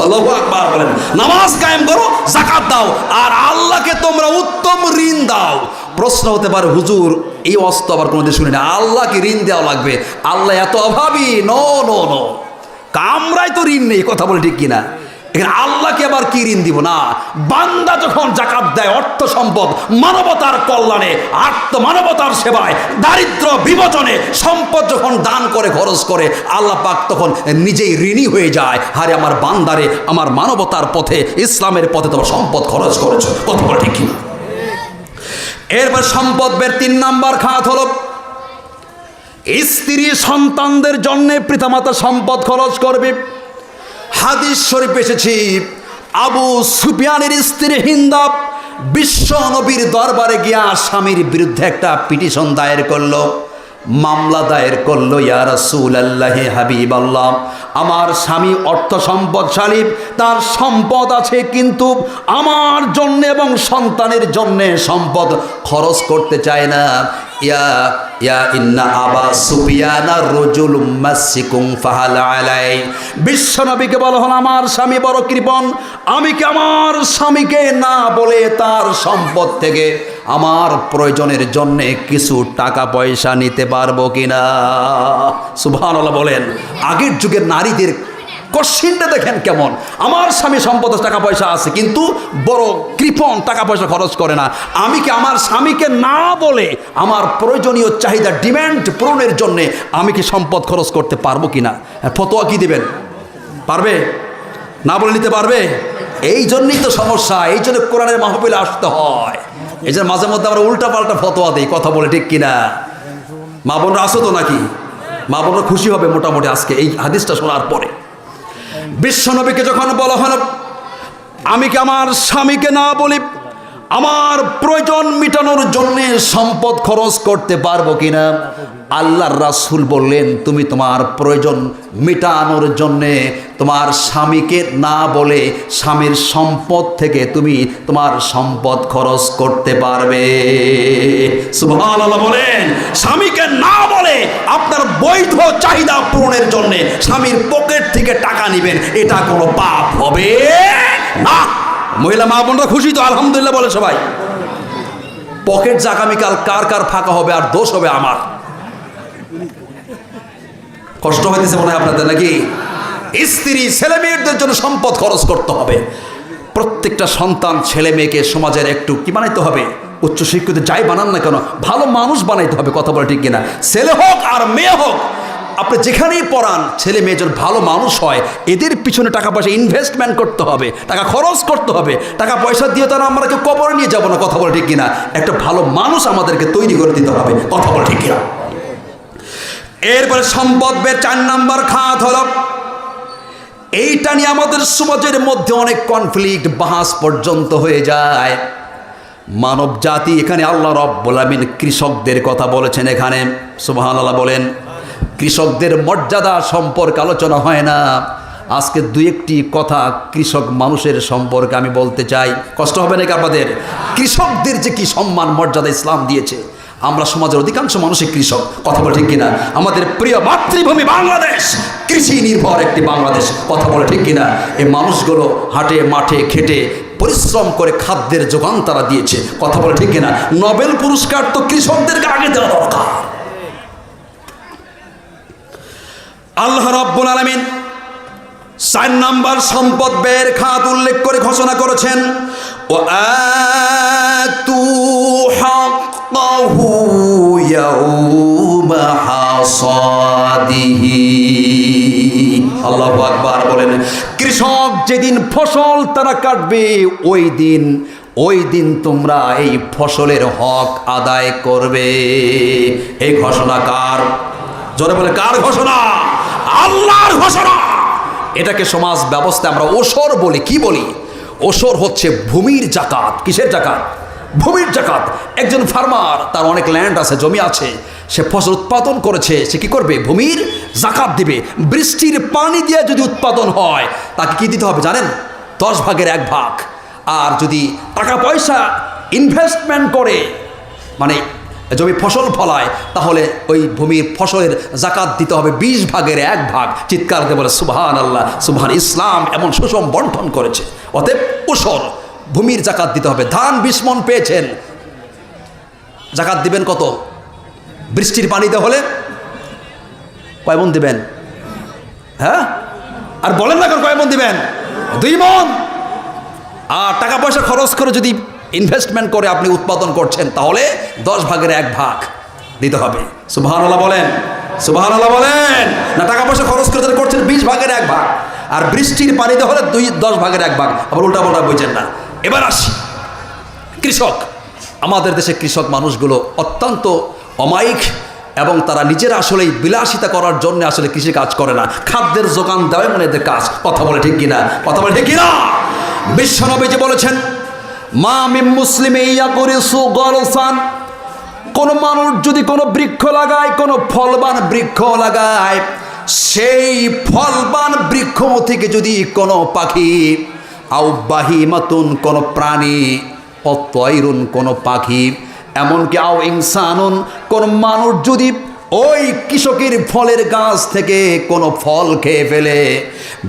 আল্লাহু আকবার বলেন। নামাজ কায়েম করো, যাকাত দাও, আর আল্লাহকে তোমরা উত্তম ঋণ দাও। প্রশ্ন হতে পারে, হুজুর এই অস্ত আবার কোনোদিন শুনি না, আল্লাহকে ঋণ দেওয়া লাগবে? আল্লাহ এত অভাবী? নো নো নো, আমরাই তো ঋণ নেই। কথা বলে ঠিক কিনা? এখানে আল্লাহকে আবার কি ঋণ দিব? না, বান্দা যখন জাকাত দেয়, অর্থ সম্পদ মানবতার কল্যাণে, মানবতার সেবায়, দারিদ্র বিমোচনে সম্পদ যখন দান করে, খরচ করে, আল্লাহ পাক তখন নিজেই ঋণী হয়ে যায়। হারে আমার বান্দারে, আমার মানবতার পথে, ইসলামের পথে তোমার সম্পদ খরচ করেছো। কথা বলে ঠিক কিনা? এরপর সম্পদ বের 3 নাম্বার খাত হলো স্ত্রী সন্তানদের জন্য পিতামাতা সম্পদ খরচ করবে। হাদিস শরীফ এসেছে, আবু সুফিয়ানের স্ত্রী হিন্দা বিশ্ব নবীর দরবারে গিয়া স্বামীর বিরুদ্ধে একটা পিটিশন দায়ের করলো, মামলা দায়ের করলো। ইয়া রাসূলুল্লাহ, হাবিবাল্লাহ, আমার স্বামী অর্থ সম্পদশালী, তার সম্পদ আছে, কিন্তু আমার জন্য এবং সন্তানের জন্য সম্পদ খরচ করতে চায় না। বিশ্বনবীকে বলা হল, আমার স্বামী বড় কৃপণ, আমি কি আমার স্বামীকে না বলে তার সম্পদ থেকে আমার প্রয়োজনের জন্য কিছু টাকা পয়সা নিতে পারবো কিনা? সুবহানাল্লাহ বলেন। আগের যুগের নারীদের কোশ্চিনটা দেখেন কেমন। আমার স্বামী সম্পদ টাকা পয়সা আছে, কিন্তু বড় কৃপণ, টাকা পয়সা খরচ করে না। আমি কি আমার স্বামীকে না বলে আমার প্রয়োজনীয় চাহিদা, ডিমান্ড পূরণের জন্যে আমি কি সম্পদ খরচ করতে পারবো কিনা? ফতোয়া কি দিবেন? পারবে? না বলে নিতে পারবে? এই জন্যই তো সমস্যা, এই জন্য কোরআনের মাহফিলে আসতে হয়। এই জন্য মাঝে মধ্যে আমরা উল্টা পাল্টা ফতোয়া দিই, কথা বলে ঠিক কিনা? মা বোনরা আসো তো নাকি? মা বোনরা খুশি হবে মোটামুটি আজকে এই হাদিসটা শোনার পরে। বিশ্বনবীকে যখন বলা হলো আমি কি আমার স্বামীকে না বলি আমার প্রয়োজন মেটানোর জন্য সম্পদ খরচ করতে পারবো কিনা, আল্লাহর রাসূল বললেন তুমি তোমার প্রয়োজন মেটানোর জন্যে তোমার স্বামীকে না বলে স্বামীর সম্পদ থেকে তুমি তোমার সম্পদ খরচ করতে পারবে। সুবহানাল্লাহ বলেন। স্বামীকে না বলে আপনার বৈধ চাহিদা পূরণের জন্যে স্বামীর পকেট থেকে টাকা নেবেন, এটা কোনো পাপ হবে না। মহিলা মা বোনরা খুশি তো? আলহামদুলিল্লাহ বলে সবাই। পকেট যে আগামীকাল কার কার ফাঁকা হবে আর দোষ হবে আমার। কষ্ট হইতেছে মনে হয় আপনাদের নাকি? স্ত্রী ছেলে মেয়েদের জন্য সম্পদ খরচ করতে হবে। প্রত্যেকটা সন্তান ছেলে মেয়েকে সমাজের একটু কি বানাইতে হবে, উচ্চশিক্ষিত যাই বানান না কেন ভালো মানুষ বানাইতে হবে, কথা বলে ঠিক কিনা? ছেলে হোক আর মেয়ে হোক আপনি যেখানেই পড়ান ছেলে মেয়ে যেন ভালো মানুষ হয়, এদের পিছনে টাকা পয়সা ইনভেস্টমেন্ট করতে হবে, টাকা খরচ করতে হবে। টাকা পয়সা দিয়ে তারা আমরা কেউ কবরে নিয়ে যাবো না, কথা বলে ঠিক কিনা? একটা ভালো মানুষ আমাদেরকে তৈরি করে দিতে হবে, কথা বলে ঠিক কিনা? এরপরে সম্পদ বের 4 নাম্বার খাত হলো, এইটা নিয়ে আমাদের সমাজের মধ্যে অনেক কনফ্লিক্ট বাহাস পর্যন্ত হয়ে যায়। মানব জাতি এখানে আল্লাহ রাব্বুল আলামিন কৃষকদের কথা বলেছেন এখানে, সুবহানাল্লাহ বলেন। কৃষকদের মর্যাদা সম্পর্কে আলোচনা হয় না। আজকে 2-1টি কথা কৃষক মানুষের সম্পর্কে আমি বলতে চাই, কষ্ট হবে নাকি আপনাদের? কৃষকদের যে কি সম্মান মর্যাদা ইসলাম দিয়েছে, আমরা সমাজের অধিকাংশ মানুষই কৃষক, কথা বলে ঠিক কিনা? আমাদের প্রিয় মাতৃভূমি বাংলাদেশ কৃষি নির্ভর একটি বাংলাদেশ, কথা বলে ঠিক কিনা? এই মানুষগুলো হাটে মাঠে খেটে পরিশ্রম করে খাদ্যের যোগান তারা দিয়েছে, কথা বলে ঠিক কিনা? নোবেল পুরস্কার তো কৃষকদেরকে আগে দেওয়া দরকার। আল্লাহ রাব্বুল আলামিন 4 নাম্বার সম্পদ ব্যয়ের খাত উল্লেখ করে ঘোষণা করেছেন, ওয়াতু হাক্কাহু ইয়াউমা হাসাদিহি। আল্লাহু আকবার বলেন। কৃষক যেদিন ফসল তারা কাটবে ওই দিন তোমরা এই ফসলের হক আদায় করবে। এই ঘোষণা কার? জোরে বলে কার ঘোষণা? আল্লাহর ঘোষণা। এটাকে সমাজ ব্যবস্থা আমরা ওসর বলি। কি বলি? ওসর হচ্ছে ভূমির জাকাত। কিসের জাকাত? ভূমির জাকাত। একজন ফার্মার, তার অনেক ল্যান্ড আছে, জমি আছে, সে ফসল উৎপাদন করেছে, সে কি করবে? ভূমির জাকাত দিবে। বৃষ্টির পানি দিয়ে যদি উৎপাদন হয় তাকে কি দিতে হবে জানেন? 10 ভাগের 1 ভাগ। আর যদি টাকা পয়সা ইনভেস্টমেন্ট করে মানে জমি ফসল ফলায় তাহলে ওই ভূমির ফসলের জাকাত দিতে হবে 20 ভাগের 1 ভাগ। চিৎকার দিয়ে বলে সুবহানাল্লাহ, সুবহান। ইসলাম এমন সুষম বন্টন করেছে। অতএব ওসর ভূমির জাকাত দিতে হবে। ধান 20 মণ পেয়েছেন, জাকাত দিবেন কত? বৃষ্টির পানিতে হলে কয় মণ দিবেন? হ্যাঁ, আর বলেন না কয় মণ দিবেন? 2 মণ। আর টাকা পয়সা খরচ করে যদি ইনভেস্টমেন্ট করে আপনি উৎপাদন করছেন তাহলে 10 ভাগের 1 ভাগ দিতে হবে। সুবহানাল্লাহ বলেন, সুবহানাল্লাহ বলেন। না টাকা পয়সা খরচ করে যারা করছেন 20 ভাগের 1 ভাগ, আর বৃষ্টির পানিতে হলে 10 ভাগের 1 ভাগ। আবার উল্টা পাল্টা বুঝছেন না। এবার আসি কৃষক। আমাদের দেশে কৃষক মানুষগুলো অত্যন্ত অমায়িক এবং তারা নিজেরা আসলেই বিলাসিতা করার জন্য আসলে কৃষি কাজ করে না, খাদ্যের যোগান দেওয়াই মনে এদের কাজ, কথা বলে ঠিক কিনা? কথা বলে ঠিক কিনা? বিশ্বনবীজি বলেছেন, মা মিন মুসলিমে ইয়াগরিসু গরসান, কোন মানুষ যদি কোনো বৃক্ষ লাগায়, কোনো ফলবান বৃক্ষ লাগায়, সেই ফলবান বৃক্ষ থেকে যদি কোনো পাখি, আও বাহিমাতুন কোনো প্রাণী, অতয়রুন কোনো পাখি, এমনকি আও ইনসানুন কোন মানুষ যদি ওই কৃষকের ফলের গাছ থেকে কোনো ফল খেয়ে ফেলে,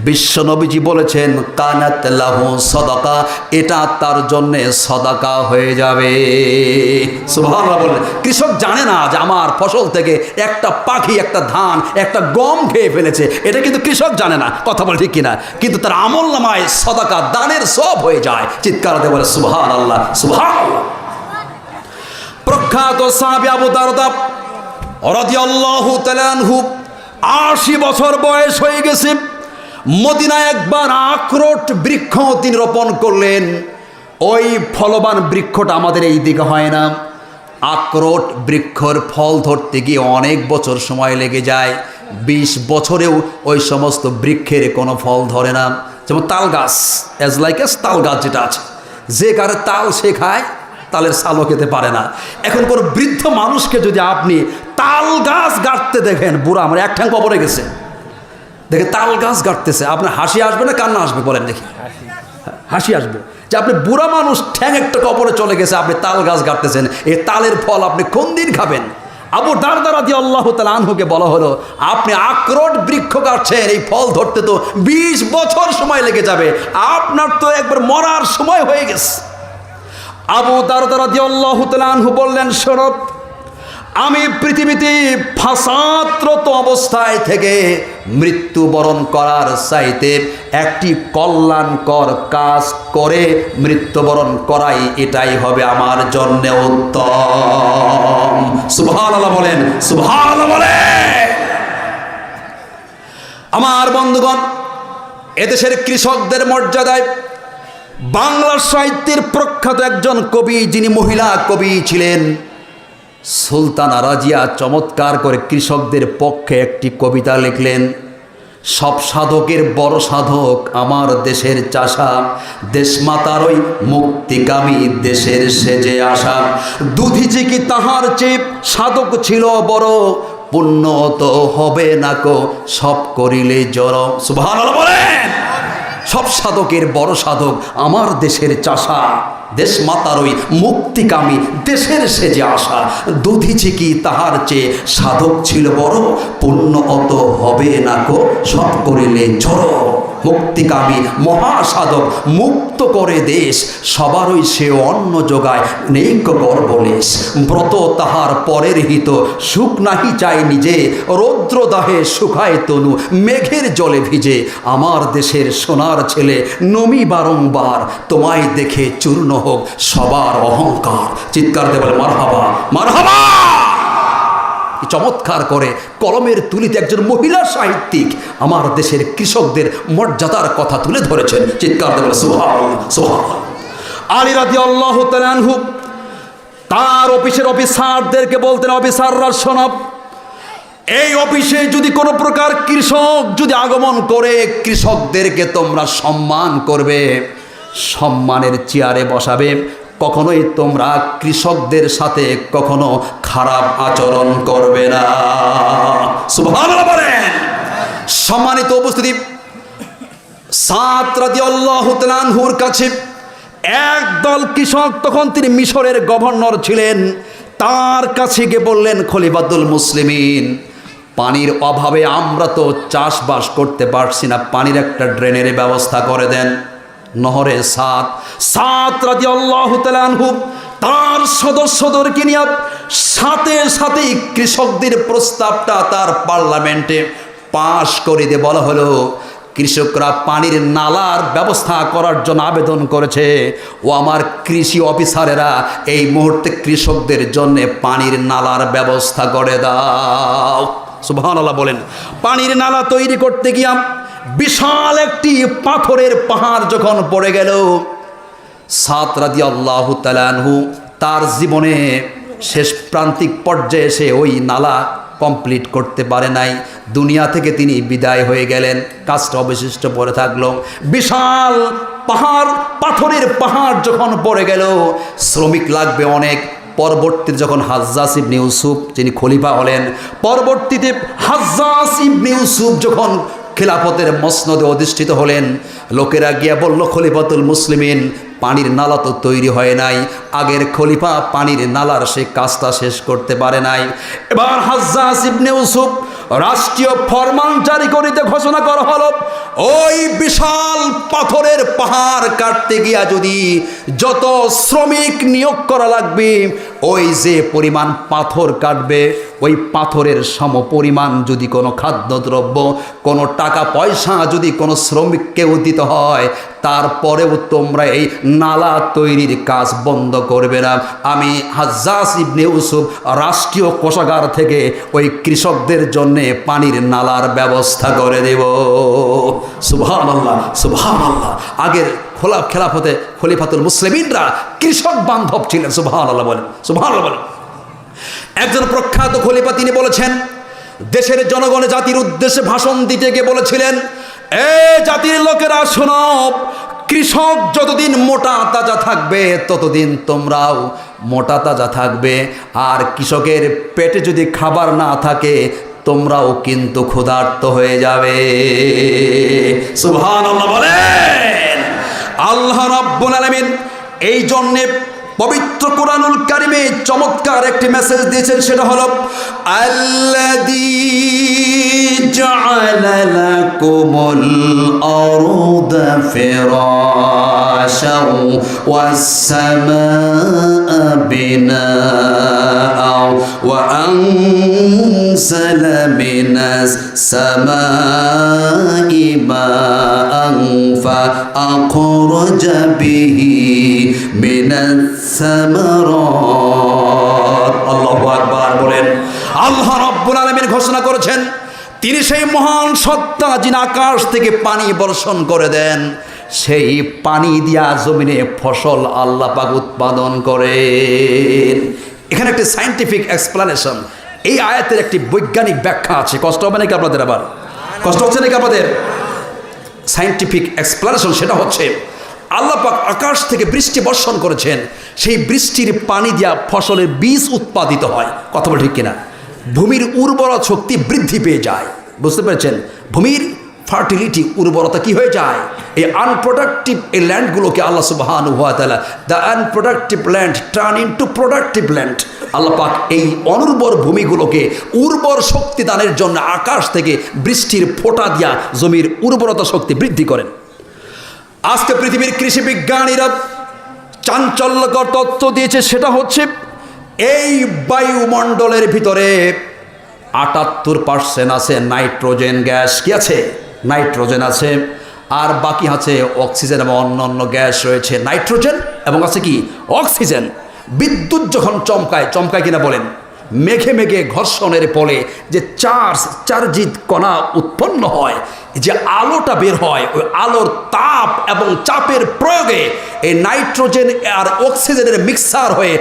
বিশ্বনবীজি বলেছেন কানাত লাহু সাদাকা, এটা তার জন্যে সাদাকা হয়ে যাবে। সুবহানাল্লাহ বলেন। কৃষক জানে না যে আমার ফসল থেকে একটা পাখি, একটা ধান, একটা গম খেয়ে ফেলেছে, এটা কিন্তু কৃষক জানে না, কথা বলে ঠিক কিনা? কিন্তু তার আমলনামায় সাদাকা, দানের সব হয়ে যায়। চিৎকার দিয়ে বলে সুবহানাল্লাহ, সুবহানাল্লাহ। প্রখ্যাত সাহাবী আবু দারদা রাদিয়াল্লাহু তাআলা আনহু 80 বছর বয়স হয়ে গেছে। মদিনায় একবার আখরোট বৃক্ষ তিনি রোপণ করলেন। ওই ফলবান বৃক্ষটা আমাদের এই দিকে হয় না। আখরোট বৃক্ষর ফল ধরতে গিয়ে অনেক বছর সময় লেগে যায়। 20 বছরেও ওই সমস্ত বৃক্ষের কোনো ফল ধরে না। যেমন তাল গাছ, অ্যাজ লাইক এস তাল গাছ যেটা আছে, যে কারে তাল সে খায়, তালের ছালও খেতে পারে না। এখন কোনো বৃদ্ধ মানুষকে যদি আপনি তাল গাছ গাঁটতে দেখেন, বুড়া আমার এক ঠ্যাং কবরে গেছে, দেখে তাল গাছ গাঁটতেছে, আপনার হাসি আসবে না কান্না আসবে বলেন দেখি? হাসি আসবে যে আপনি বুড়া মানুষ ঠ্যাং একটা কবরে চলে গেছে, আপনি তাল গাছ গাঁটতেছেন, এই তালের ফল আপনি কোন দিন খাবেন? আবু দারদা রাদিয়াল্লাহু তাআলা আনহুকে বলা হলো, আপনি আখরোট বৃক্ষ কাটছেন, এই ফল ধরতে তো 20 বছর সময় লেগে যাবে, আপনার তো একবার মরার সময় হয়ে গেছে। আবু দারদা রাদিয়াল্লাহু তাআলা আনহু বললেন, শোনো, আমি পৃথিবীতে ফাসাদরত অবস্থায় থেকে মৃত্যুবরণ করার চাইতে একটি কল্যাণকর কাজ করে মৃত্যুবরণ করাই এটাই হবে আমার জন্য উত্তম। সুবহানাল্লাহ বলেন, সুবহানাল্লাহ বলেন। আমার বন্ধুগণ, এদেশের কৃষকদের মর্যাদায় বাংলা সাহিত্যের প্রখ্যাত একজন কবি, যিনি মহিলা কবি ছিলেন, সুলতানা রাজিয়া, চমৎকার করে কৃষকদের পক্ষে একটি কবিতা লিখলেন। সব সাধকের বড় সাধক আমার দেশের চাষা, দেশমাতারই মুক্তিকামী দেশের সেজে আসা। দুধিচি কি তাহার চেয়ে সাধক ছিল বড়, পুণ্য তো হবে না কো সব করিলে জড়। সুবহানাল্লাহ বলেন। সব সাধকের বড় সাধক আমার দেশের চাষা, দেশ মাতারই মুক্তিকামী দেশের সেজে আসা। দুধিচি কি তাহার চেয়ে সাধক ছিল বড়, পুণ্য অত হবে না কো সব করিলে জড়। মুক্তিকামী মহাসাধক মুক্ত করে দেশ, সবারই সে অন্ন যোগায় নেই গর্বলেশ। ব্রত তাহার পরের হিত, সুখ নাহি চাই নিজে, রৌদ্রদাহে শুকায় তনু মেঘের জলে ভিজে। আমার দেশের সোনার ছেলে নমি বারংবার, তোমায় দেখে চূর্ণ হোক সবার অহংকার। চিৎকার দিয়ে বলে মারহাবা, মারহাবা। চমৎকার করে কলমের তুলিতে একজন মহিলা সাহিত্যিক আমার দেশের কৃষকদের মর্যাদার কথা তুলে ধরেছেন। চিৎকার দিয়ে বলে সুবহানাল্লাহ, সুবহানাল্লাহ। আলী রাদিয়াল্লাহু তাআলা আনহু তার অফিসের অফিসারদেরকে বলতেন, অফিসাররা শোনো, এই অফিসে যদি কোনো প্রকার কৃষক যদি আগমন করে, কৃষকদেরকে তোমরা সম্মান করবে, সম্মানের চেয়ারে বসাবে, কখনোই তোমরা কৃষকদের সাথে কখনো খারাপ আচরণ করবে না। সুবহানাল্লাহ বলেন। সম্মানিত উপস্থিতি, সাদ রাদিয়াল্লাহু তাআলা আনহুর কাছে একদল কৃষক, তখন তিনি মিশরের গভর্নর ছিলেন, তার কাছে গিয়ে বললেন, খলিফাতুল মুসলিমিন, পানির অভাবে আমরা তো চাষবাস করতে পারছি না, পানির একটা ড্রেনের ব্যবস্থা করে দেন। নহরে সাদ রাদিয়াল্লাহু তাআলা আনহু তার সদস্যদেরকে নিয়ে সাথে সাথেই কৃষকদের প্রস্তাবটা তার পার্লামেন্টে পাশ করে দিয়ে বলা হলো, কৃষকরা পানির নালার ব্যবস্থা করার জন্য আবেদন করেছে, ও আমার কৃষি অফিসারেরা এই মুহূর্তে কৃষকদের জন্য পানির নালার ব্যবস্থা করে দাও। সুবহানাল্লাহ বলেন। পানির নালা তৈরি করতে গিয়া বিশাল একটি পাথরের পাহাড় যখন পড়ে গেল, সাদ রাদিয়াল্লাহু তাআলা আনহু তার জীবনে শেষ প্রান্তিক পর্যায়ে এসে ওই নালা কমপ্লিট করতে পারে নাই, দুনিয়া থেকে তিনি বিদায় হয়ে গেলেন, কাজটা অবশিষ্ট পড়ে থাকলো। বিশাল পাহাড়, পাথরের পাহাড় যখন পড়ে গেল, শ্রমিক লাগবে অনেক। পরবর্তীতে যখন হাজ্জাজ ইবনে ইউসুফ, যিনি খলিফা হলেন, পরবর্তীতে হাজ্জাজ ইবনে ইউসুফ যখন খিলাফতের মসনদে অধিষ্ঠিত হলেন, লোকেরা গিয়া বলল, খলিফাতুল মুসলিমিন, পানির নালা তো তৈরি হয় নাই, আগের খলিফা পানির নালার সে কাজটা শেষ করতে পারে নাই। এবার হাজ্জাজ ইবনে ইউসুফ রাষ্ট্রীয় ফরমান জারি করিতে ঘোষণা করা হলো, ওই বিশাল পাথরের পাহাড় কাটতে গিয়া যদি যত শ্রমিক নিয়োগ করা লাগবে, ওই যে পরিমাণ পাথর কাটবে, ওই পাথরের সম পরিমাণ যদি কোনো খাদ্যদ্রব্য, কোনো টাকা পয়সা যদি কোনো শ্রমিককেও দিতে হয়, তারপরেও তোমরা এই নালা তৈরির কাজ বন্ধ করবে না। আমি হাজ্জাজ ইবনে ইউসুফ রাষ্ট্রীয় কোষাগার থেকে ওই কৃষকদের জন্যে পানির নালার ব্যবস্থা করে দেব। সুবহানাল্লাহ, সুবহানাল্লাহ। আগের খলিফাতুল মুসলিমিনরা কৃষক বান্ধব ছিলেন। সুবহানাল্লাহ বলেন, সুবহানাল্লাহ বলেন। একজন প্রখ্যাত খলিফা তিনি বলেছেন, দেশের জনগণের জাতির উদ্দেশ্যে ভাষণ দিতে গিয়ে বলেছিলেন, এ জাতির লোকেরা শোনো, কৃষক যতদিন মোটা তাজা থাকবে ততদিন তোমরাও মোটা তাজা থাকবে, আর কৃষকের পেটে যদি খাবার না থাকে তোমরাও কিন্তু ক্ষুধার্ত হয়ে যাবে। সুবহানাল্লাহ বলেন। আল্লাহ রাব্বুল আলামিন এই জন্যে পবিত্র কোরআনুল কারিমে চমৎকার একটি মেসেজ দিয়েছেন, সেটা হলো আল্লাযী জাআলা লাকুমুল আরদা ফিরাশাও ওয়াস সামাআ বিনাআ ওয়া আনজালা মিনাস সামাই মাআন ফাআখরাজা বিহি মিনাস সামারাত। আল্লাহু আকবার বলেন। আল্লাহ রাব্বুল আলামিন ঘোষণা করেছেন, তিনি সেই মহান সত্তা যিনি আকাশ থেকে পানি বর্ষণ করে দেন, সেই পানি দিয়া জমিনে ফসল আল্লাহ পাক উৎপাদন করেন। এখানে একটি সায়েন্টিফিক এক্সপ্লানেশন, এই আয়াতের একটি বৈজ্ঞানিক ব্যাখ্যা আছে। কষ্ট হবে নাকি আপনাদের? আবার কষ্ট হচ্ছে নাকি আপনাদের? সায়েন্টিফিক এক্সপ্লানেশন সেটা হচ্ছে, আল্লাহ পাক আকাশ থেকে বৃষ্টি বর্ষণ করেছেন, সেই বৃষ্টির পানি দিয়া ফসলের বীজ উৎপাদিত হয়। কথা বল ঠিক কিনা? ভূমির উর্বরা শক্তি বৃদ্ধি পেয়ে যায়। বুঝতে পেরেছেন? ভূমির ফার্টিলিটি, উর্বরতা কি হয়ে যায়? এই আনপ্রোডাক্টিভ এই ল্যান্ডগুলোকে আল্লাহ সুবহানাহু ওয়া তাআলা the unproductive land turn into productive land. Allah পাক এই অনুর্বর ভূমিগুলোকে উর্বর শক্তি দানের জন্য আকাশ থেকে বৃষ্টির ফোঁটা দিয়া জমির উর্বরতা শক্তি বৃদ্ধি করেন। আজকে পৃথিবীর কৃষি বিজ্ঞানীরা চাঞ্চল্যকর তথ্য দিয়েছে, সেটা হচ্ছে এই বায়ুমণ্ডলের ভিতরে 78% আছে নাইট্রোজেন গ্যাস। কি আছে? নাইট্রোজেন আছে, আর বাকি আছে অক্সিজেন এবং অন্যান্য গ্যাস রয়েছে। নাইট্রোজেন এবং আছে কি? অক্সিজেন। বিদ্যুৎ যখন চমকায় কিনা বলেন? মেঘে মেঘে ঘর্ষণের ফলে যে চার্জিত কণা উৎপন্ন হয়, যে আলোটা বের হয়, ওই আলোর তাপ এবং চাপের প্রয়োগে এই নাইট্রোজেন আর অক্সিজেনের মিক্সার হয়ে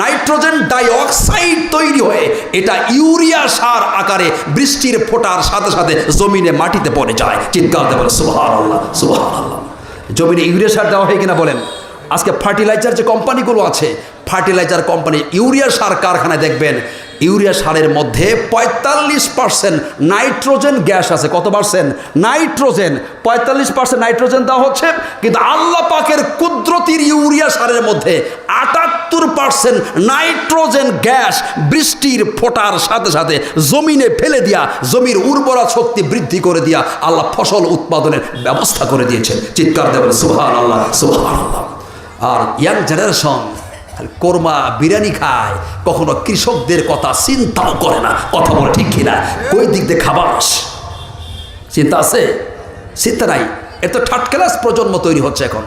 নাইট্রোজেন ডাই অক্সাইড তৈরি হয়ে এটা ইউরিয়া সার আকারে বৃষ্টির ফোঁটার সাথে সাথে জমিনে মাটিতে পড়ে যায়। চিৎকার দিয়ে বলে সুবহানাল্লাহ, সুবহানাল্লাহ। জমিনে ইউরিয়া সার দেওয়া হয় কিনা বলেন? আজকে ফার্টিলাইজার যে কোম্পানিগুলো আছে, ফার্টিলাইজার কোম্পানি ইউরিয়া সার কারখানায় দেখবেন ইউরিয়া সারের মধ্যে 45% নাইট্রোজেন গ্যাস আছে। কত পার্সেন্ট? নাইট্রোজেন 45% নাইট্রোজেন দেওয়া হচ্ছে, কিন্তু আল্লাহ পাকের কুদরতির ইউরিয়া সারের মধ্যে 78% নাইট্রোজেন গ্যাস বৃষ্টির ফোঁটার সাথে সাথে জমিনে ফেলে দিয়া জমির উর্বরা শক্তি বৃদ্ধি করে দিয়া আল্লাহ ফসল উৎপাদনের ব্যবস্থা করে দিয়েছেন। চিৎকার দেবেন সুবহানাল্লাহ, সুবহানাল্লাহ। আর ইয়াং জেনারেশন কোরমা বিরিয়ানি খায়, কখনো কৃষকদের কথা চিন্তাও করে না। কথা বলে ঠিক কিনা? কই দিক দিয়ে খাবার চিন্তা আছে? চিন্তা নাই। এত থার্ড ক্লাস প্রজন্ম তৈরি হচ্ছে এখন।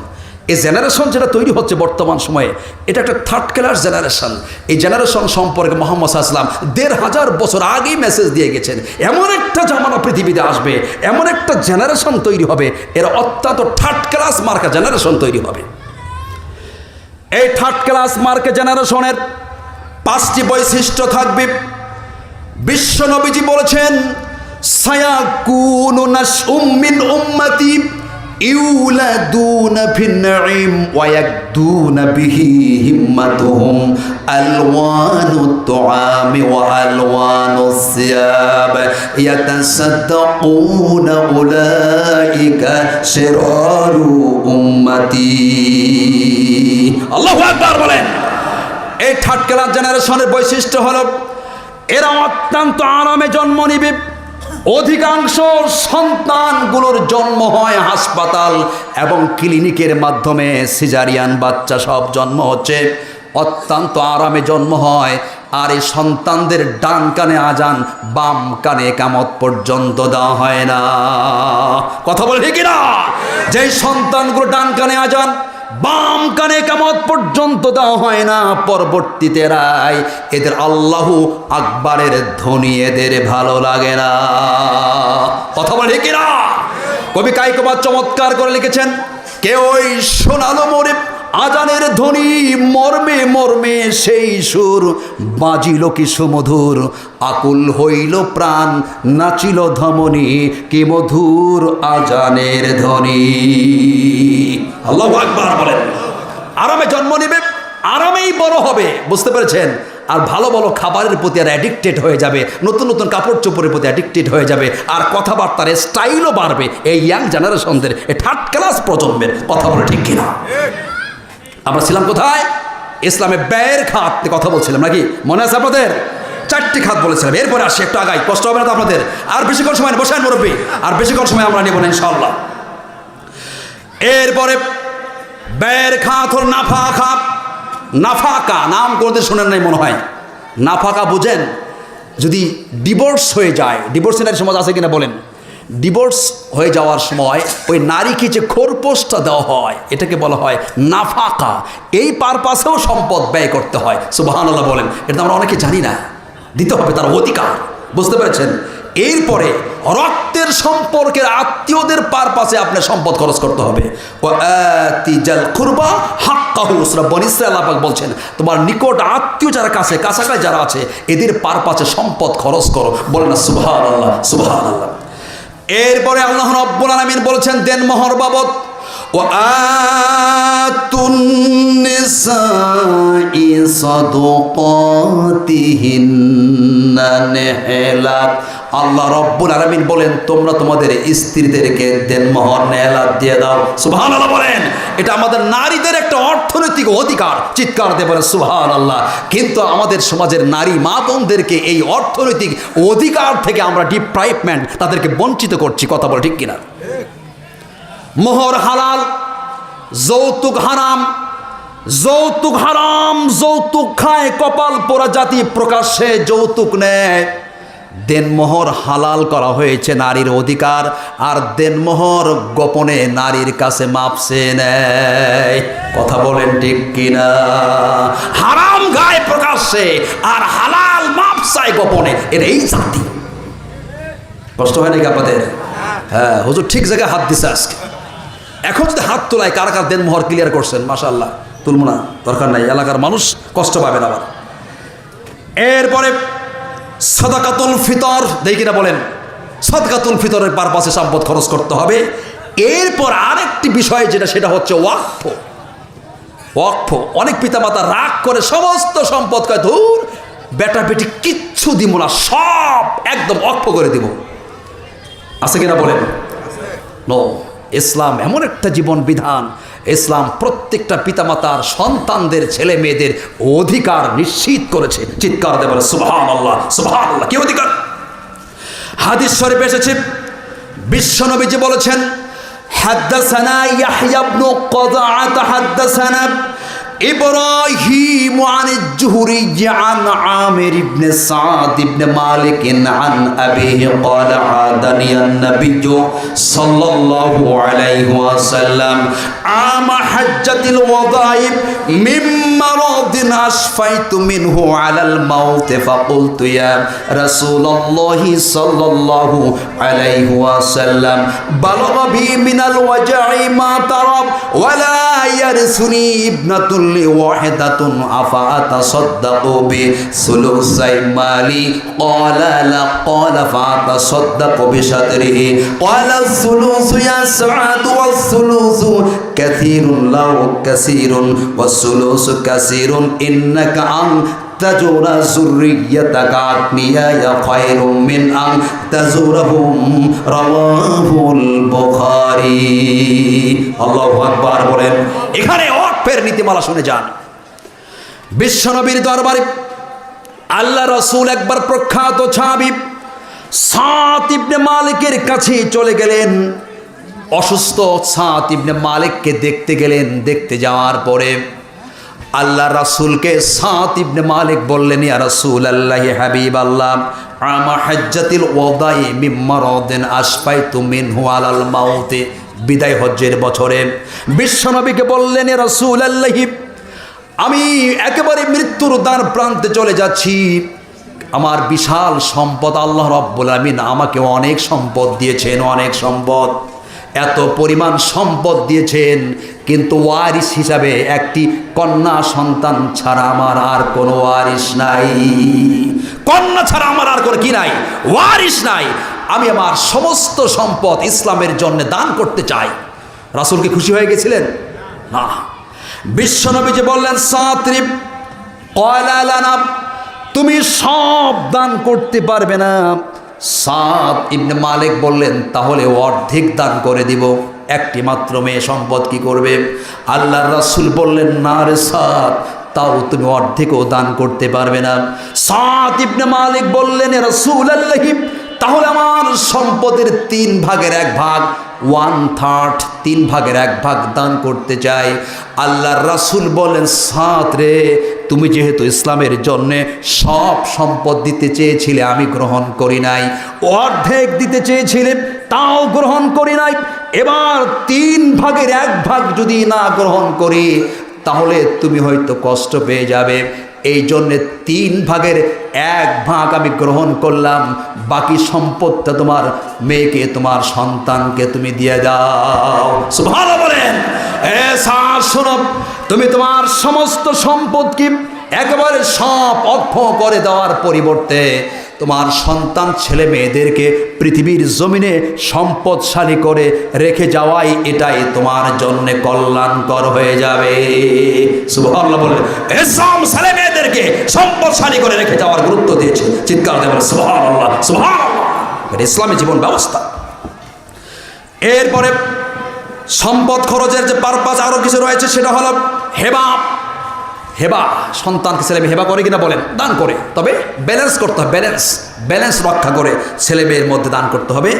এই জেনারেশন যেটা তৈরি হচ্ছে বর্তমান সময়ে, এটা একটা থার্ড ক্লাস জেনারেশন। এই জেনারেশন সম্পর্কে মুহাম্মদ সাল্লাল্লাহু আলাইহি ওয়াসাল্লাম 1500 বছর আগেই মেসেজ দিয়ে গেছেন, এমন একটা জামানা পৃথিবীতে আসবে, এমন একটা জেনারেশন তৈরি হবে, এরা অত্যন্ত থার্ড ক্লাস মার্কা জেনারেশন তৈরি হবে। এই থার্ড ক্লাস মার্কে জেনারেশনের 5টি বৈশিষ্ট্য থাকবে। বিশ্ব নবীজি বলেছেন, সায়াকুনু নাসউম মিন উম্মতি ইউলাদুনা ফিন নাঈম ওয়া ইয়াকদুনা বিহি হিম্মাতুহুম আলওয়ানুত তুআমি ওয়া আলওয়ানুস সিয়াব ইয়াতাসাদ্দাকুনা উলাইকা শিরারু উম্মতি। আল্লাহু আকবার বলেন। এই থার্ড ক্লাস জেনারেশনের বৈশিষ্ট্য হলো এরা অত্যন্ত আরামে জন্ম নিবে। অধিকাংশ সন্তানগুলোর জন্ম হয় হাসপাতাল এবং ক্লিনিকের মাধ্যমে, সিজারিয়ান বাচ্চা সব জন্ম হচ্ছে অত্যন্ত আরামে জন্ম হয়, আর এই সন্তানদের ডান কানে আজান, বাম কানে কিয়ামত পর্যন্ত দেওয়া হয় না। কথা বলে ঠিক না? যেই সন্তানগুলো ডান কানে আজান, বাম কানে কিয়ামত পর্যন্ত দেওয়া হয় না, পরবর্তীতে এদের আল্লাহু আকবারের ধ্বনি এদের ভালো লাগে না। কথা বলে ঠিক না? কবি কায়কোবাদ চমৎকার করে লিখেছেন, কে ওই শোনালো মোরে আজানের ধ্বনি, মর্মে মর্মে সেই সুর, বাজিল কি সুমধুর, আকুল হইল প্রাণ, নাচিল ধমনী, কি মধুর আজানের ধ্বনি। আল্লাহু আকবার বলেন। আরামে জন্ম নেবে, আরামেই বড় হবে, বুঝতে পেরেছেন? আর ভালো ভালো খাবারের প্রতি আর অ্যাডিক্টেড হয়ে যাবে, নতুন নতুন কাপড় চোপড়ের প্রতি অ্যাডিক্টেড হয়ে যাবে, আর কথাবার্তার স্টাইলও বাড়বে এই ইয়াং জেনারেশনদের, এই থার্ড ক্লাস প্রজন্মের। কথা বলে ঠিক কিনা? আমরা ছিলাম কোথায়? ইসলামে ব্যয়ের খাত কথা বলছিলাম নাকি? মনে আছে আপনাদের? 4টি খাত বলেছিলাম। এরপরে আসি, একটু আগাই, কষ্ট হবে না তো আপনাদের? আর বেশিক্ষণ সময় বসেন মুরব্বী, আর বেশিক্ষণ সময় আমরা নেব না ইনশাআল্লাহ। এরপরে ব্যয়ের খাত হল নাফাকা। নাফাকা নাম করতে শোনেন নাই মনে হয়। নাফাকা বুঝেন? যদি ডিভোর্স হয়ে যায়, ডিভোর্স নারী সমাজ আছে কিনা বলেন? ডিভোর্স হয়ে যাওয়ার সময় ওই নারীকে যে খোরপোশটা দেওয়া হয়, এটাকে বলা হয় নাফাকা। এই পারপাসেও সম্পদ ব্যয় করতে হয়। সুবহানাল্লাহ বলেন। এটা আমরা অনেকে জানি না, দিতে হবে, তার অধিকার। বুঝতে পেরেছেন? এরপরে রক্তের সম্পর্কের আত্মীয়দের পারপাসে আপনার সম্পদ খরচ করতে হবে। ওয়াতিজাল কুরবা হাক্কাহু, সূরা বনী ইসরাঈল আল্লাহ পাক বলছেন, তোমার নিকট আত্মীয় যারা কাছাকাছি যারা আছে, এদের পারপাসে সম্পদ খরচ করো। বলেন না সুবহানাল্লাহ, সুবহানাল্লাহ। এরপরে আল্লাহ রাব্বুল আলামিন বলেছেন দেনমোহর বাবদ, ওয়াতুন নিসাই সাদুকাতিহিন্না নিহলাত। আল্লাহ রাব্বুল আলামিন বলেন, তোমরা তোমাদের স্ত্রীদেরকে দেনমোহর নেহলাত দিয়ে দাও। সুবহানাল্লাহ বলেন। এটা আমাদের নারীদের একটা অর্থনৈতিক অধিকার। চিৎকার দিয়ে বলেন সুবহানাল্লাহ। কিন্তু আমাদের সমাজের নারী মা বোনদেরকে এই অর্থনৈতিক অধিকার থেকে আমরা ডিপ্রাইভমেন্ট, তাদেরকে বঞ্চিত করছি। কথা বলে ঠিক কিনা? মোহর হালাল, যৌতুক হারাম। যৌতুক হারাম, যৌতুক খায় কপাল পোড়া জাতি, প্রকাশ্যে যৌতুক নেয়। দেনমোহর হালাল করা হয়েছে নারীর অধিকার, আর দেনমোহর গোপনে নারীর কাছে মাপছে নেয়। কথা বলেন ঠিক কিনা? হারাম গায় প্রকাশ্যে, আর হালাল মাপসায় গোপনে। এর এই জাতি। কষ্ট হয় নাকি আপনাদের? হ্যাঁ, হুজুর ঠিক জায়গায় হাত দিছে আজকে। এখন যদি হাত তোলায় কার কার দেনমোহর ক্লিয়ার করছেন? মাশাআল্লাহ। তুলবো না, দরকার নাই, এলাকার মানুষ কষ্ট পাবে না আবার। এরপরে সাদাকাতুল ফিতর, দেখি কিনা বলেন? সাদাকাতুল ফিতরের পারপাসে সম্পদ খরচ করতে হবে। এরপর আরেকটি বিষয় যেটা, সেটা হচ্ছে ওয়াকফ। ওয়াকফ, অনেক পিতামাতা রাগ করে সমস্ত সম্পদ কয়, ধুর বেটা বেটি কিচ্ছু দিব না, সব একদম ওয়াকফ করে দিব। আছে কিনা বলেন? নো, ইসলাম এমন একটা জীবন বিধান, ইসলাম প্রত্যেকটা পিতামাতার সন্তানদের ছেলে মেয়েদের অধিকার নিশ্চিত করেছে। চিৎকার দিয়ে বলে সুবহানাল্লাহ, সুবহানাল্লাহ। কি অধিকার? হাদিস শরীফে এসেছে, বিশ্বনবীজি বলেছেন, হাদ্দাসানা ইয়াহইয়া ইবনু কাযাআত হাদ্দাসানা إبراهيم عن الجهري عن عامر بن سعد بن مالك عن أبيه قال عادني النبي صلى الله عليه وسلم عام حجة الوداع من مرض أشفيت منه على الموت فقلت يا رسول الله صلى الله عليه وسلم بلغ بي من الوجع ما ترى ولا يرثني ابنة واحدة أفأتصدق بثلثي مالي قال لا قال فأتصدق بشطره قال الثلث يا سعد والثلث كثير له كثير والثلث كثير إنك أن تزور ذريتك أغنياء خير من أن تزورهم رواه البخاري الله أكبر বলেন। এখানে ওয়াকফের নীতিমালা শুনে যান। বিশ্বনবীর দরবারে আল্লাহ রাসূল একবার প্রখ্যাত সাহাবী সাদ ইবনে মালিকের কাছে চলে গেলেন। অসুস্থ সাদ ইবনে মালিককে দেখতে গেলেন। দেখতে যাওয়ার পরে আল্লাহ রাসূলকে সাদ ইবনে মালিক বললেন, ইয়া রাসূলাল্লাহি হাবিবাল্লাহ, আমা হাজ্জাতিল ওয়াদাই মিম্মারাদিন আশফাইতু মিনহু আলাল মাউতে, বিদায় হজ্জের বছরে বিশ্বনবীকে বললেন, ইয়া রাসূলাল্লাহি, আমি একেবারে মৃত্যুর দ্বার প্রান্তে চলে যাচ্ছি, আমার বিশাল সম্পদ, আল্লাহ রাব্বুল আমিন আমাকে অনেক সম্পদ দিয়েছেন, অনেক সম্পদ, এত পরিমাণ সম্পদ দিয়েছেন, কিন্তু ওয়ারিস হিসাবে একটি কন্যা সন্তান ছাড়া আমার আর কোনো ওয়ারিস নাই। কন্যা ছাড়া আমার আর কোনো কি নাই? ওয়ারিস নাই। আমি আমার সমস্ত সম্পদ ইসলামের জন্য দান করতে চাই। রাসূল কি খুশি হয়ে গেছিলেন? না। বিশ্বনবী যে বললেন, সাত্রিব ক্বালা লানা, তুমি সব দান করতে পারবে না। সাদ ইবনে মালিক বললেন, তাহলে অর্ধেক দান করে দিব। একটি মাত্র মেয়ে সম্পদ কি করবে? আল্লাহর রাসূল বললেন, না রে সাদ, তাও তুমি অর্ধেকও দান করতে পারবে না। সাদ ইবনে মালিক বললেন, ইয়া রাসূলুল্লাহ, তাহলে আমার সম্পদের 3 ভাগের 1 ভাগ, 1/3, 3 ভাগের 1 ভাগ দান করতে চাই। আল্লাহর রাসূল বলেন, সাদ রে, তুমি যেহেতু ইসলামের জন্যে সব সম্পদ দিতে চেয়েছিলে, আমি গ্রহণ করি নাই। অর্ধেক দিতে চেয়েছিলে, তাও গ্রহণ করি নাই। এবার 3 ভাগের 1 ভাগ যদি না গ্রহণ করি, তাহলে তুমি হয়তো কষ্ট পেয়ে যাবে। এই জন্যে 3 ভাগের 1 ভাগ আমি গ্রহণ করলাম, বাকি সম্পদটা তোমার মেয়েকে, তোমার সন্তানকে তুমি দিয়ে দাও। সুবহানাল্লাহ বলেন। শোনো, তুমি তোমার সমস্ত সম্পদকে একেবারে সব অক্ষ করে দেওয়ার পরিবর্তে তোমার সন্তান ছেলে মেয়েদেরকে পৃথিবীর জমিনে সম্পদশালী করে রেখে যাওয়াই এটাই তোমার জন্য কল্যাণকর হয়ে যাবে। সুবহানাল্লাহ বলে, ইসলাম ছেলে মেয়েদেরকে সম্পদশালী করে রেখে যাওয়ার গুরুত্ব দিয়েছে। চিৎকার দিয়ে বলে সুবহানাল্লাহ, সুবহানাল্লাহ। এটা ইসলামী জীবন ব্যবস্থা। এরপরে সম্পদ খরচের যে পারপাস আরো কিছু রয়েছে, সেটা হলো হেবা। হেবা, সন্তানকে ছেলে মেয়ে হেবা করে কিনা বলেন? দান করে, তবে ব্যালেন্স করতে হবে, ব্যালেন্স রক্ষা করে ছেলে মেয়ের মধ্যে দান করতে হবে।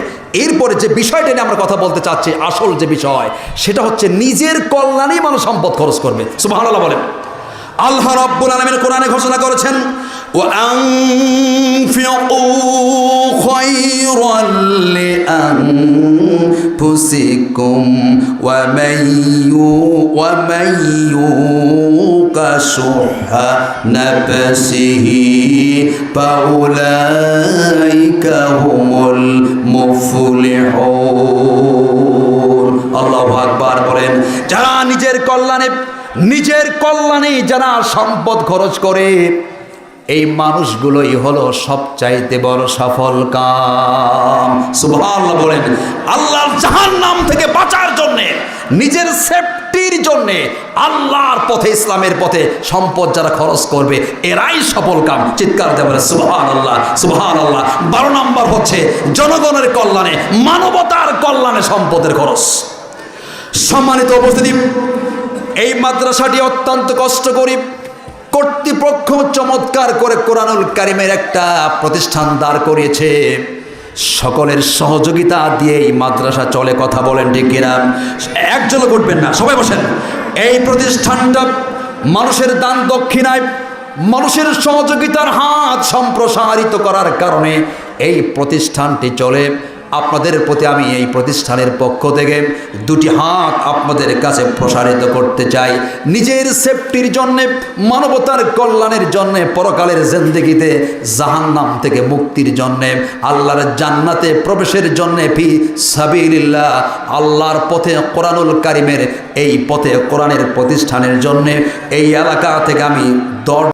এরপরে যে বিষয়টা নিয়ে আমরা কথা বলতে চাচ্ছি, আসল যে বিষয়, সেটা হচ্ছে নিজের কল্যাণেই মানুষ সম্পদ খরচ করবে। সুবহানাল্লাহ বলেন। আল্লাহ রাব্বুল আলামিন কোরআনে ঘোষণা করেছেন, وأنفقوا خيرا لأنفسكم ومن يوق شح نفسه فأولئك هم المفلحون। আল্লাহু আকবার বলেন। যারা নিজের কল্যাণে যারা সম্পদ খরচ করে, এই মানুষগুলোই হলো সবচাইতে বড় সফল কাম। সুবহানাল্লাহ বলেন। আল্লাহর জাহান্নাম থেকে বাঁচার জন্য, নিজের সেফটির জন্য আল্লাহর পথে, ইসলামের পথে সম্পদ যারা খরচ করবে, এরাই সফল কাম। চিৎকার দিয়ে বলে সুবহানাল্লাহ, সুবহানাল্লাহ। 12 নম্বর হচ্ছে জনগণের কল্যাণে, মানবতার কল্যাণে সম্পদের খরচ। সম্মানিত উপস্থিতি, এই মাদ্রাসাটি অত্যন্ত কষ্ট করি কর্তৃপক্ষ চমৎকার করে কোরআনুল কারিমের একটা প্রতিষ্ঠান দাঁড় করিয়েছে। সকলের সহযোগিতা দিয়ে এই মাদ্রাসা চলে। কথা বলেন ঠিক কিনা? একজনও করবেন না, সবাই বসেন। এই প্রতিষ্ঠানটা মানুষের দান দক্ষিণায়, মানুষের সহযোগিতার হাত সম্প্রসারিত করার কারণে এই প্রতিষ্ঠানটি চলে। আপনাদের প্রতি আমি এই প্রতিষ্ঠানের পক্ষ থেকে 2টি হাত আপনাদের কাছে প্রসারিত করতে চাই। নিজের সেফটির জন্যে, মানবতার কল্যাণের জন্যে, পরকালের জিন্দেগিতে জাহান্নাম থেকে মুক্তির জন্যে, আল্লাহর জান্নাতে প্রবেশের জন্যে, ফি সাবিলিল্লাহ, আল্লাহর পথে, কোরআনুল কারিমের এই পথে, কোরআনের প্রতিষ্ঠানের জন্যে এই এলাকা থেকে আমি 10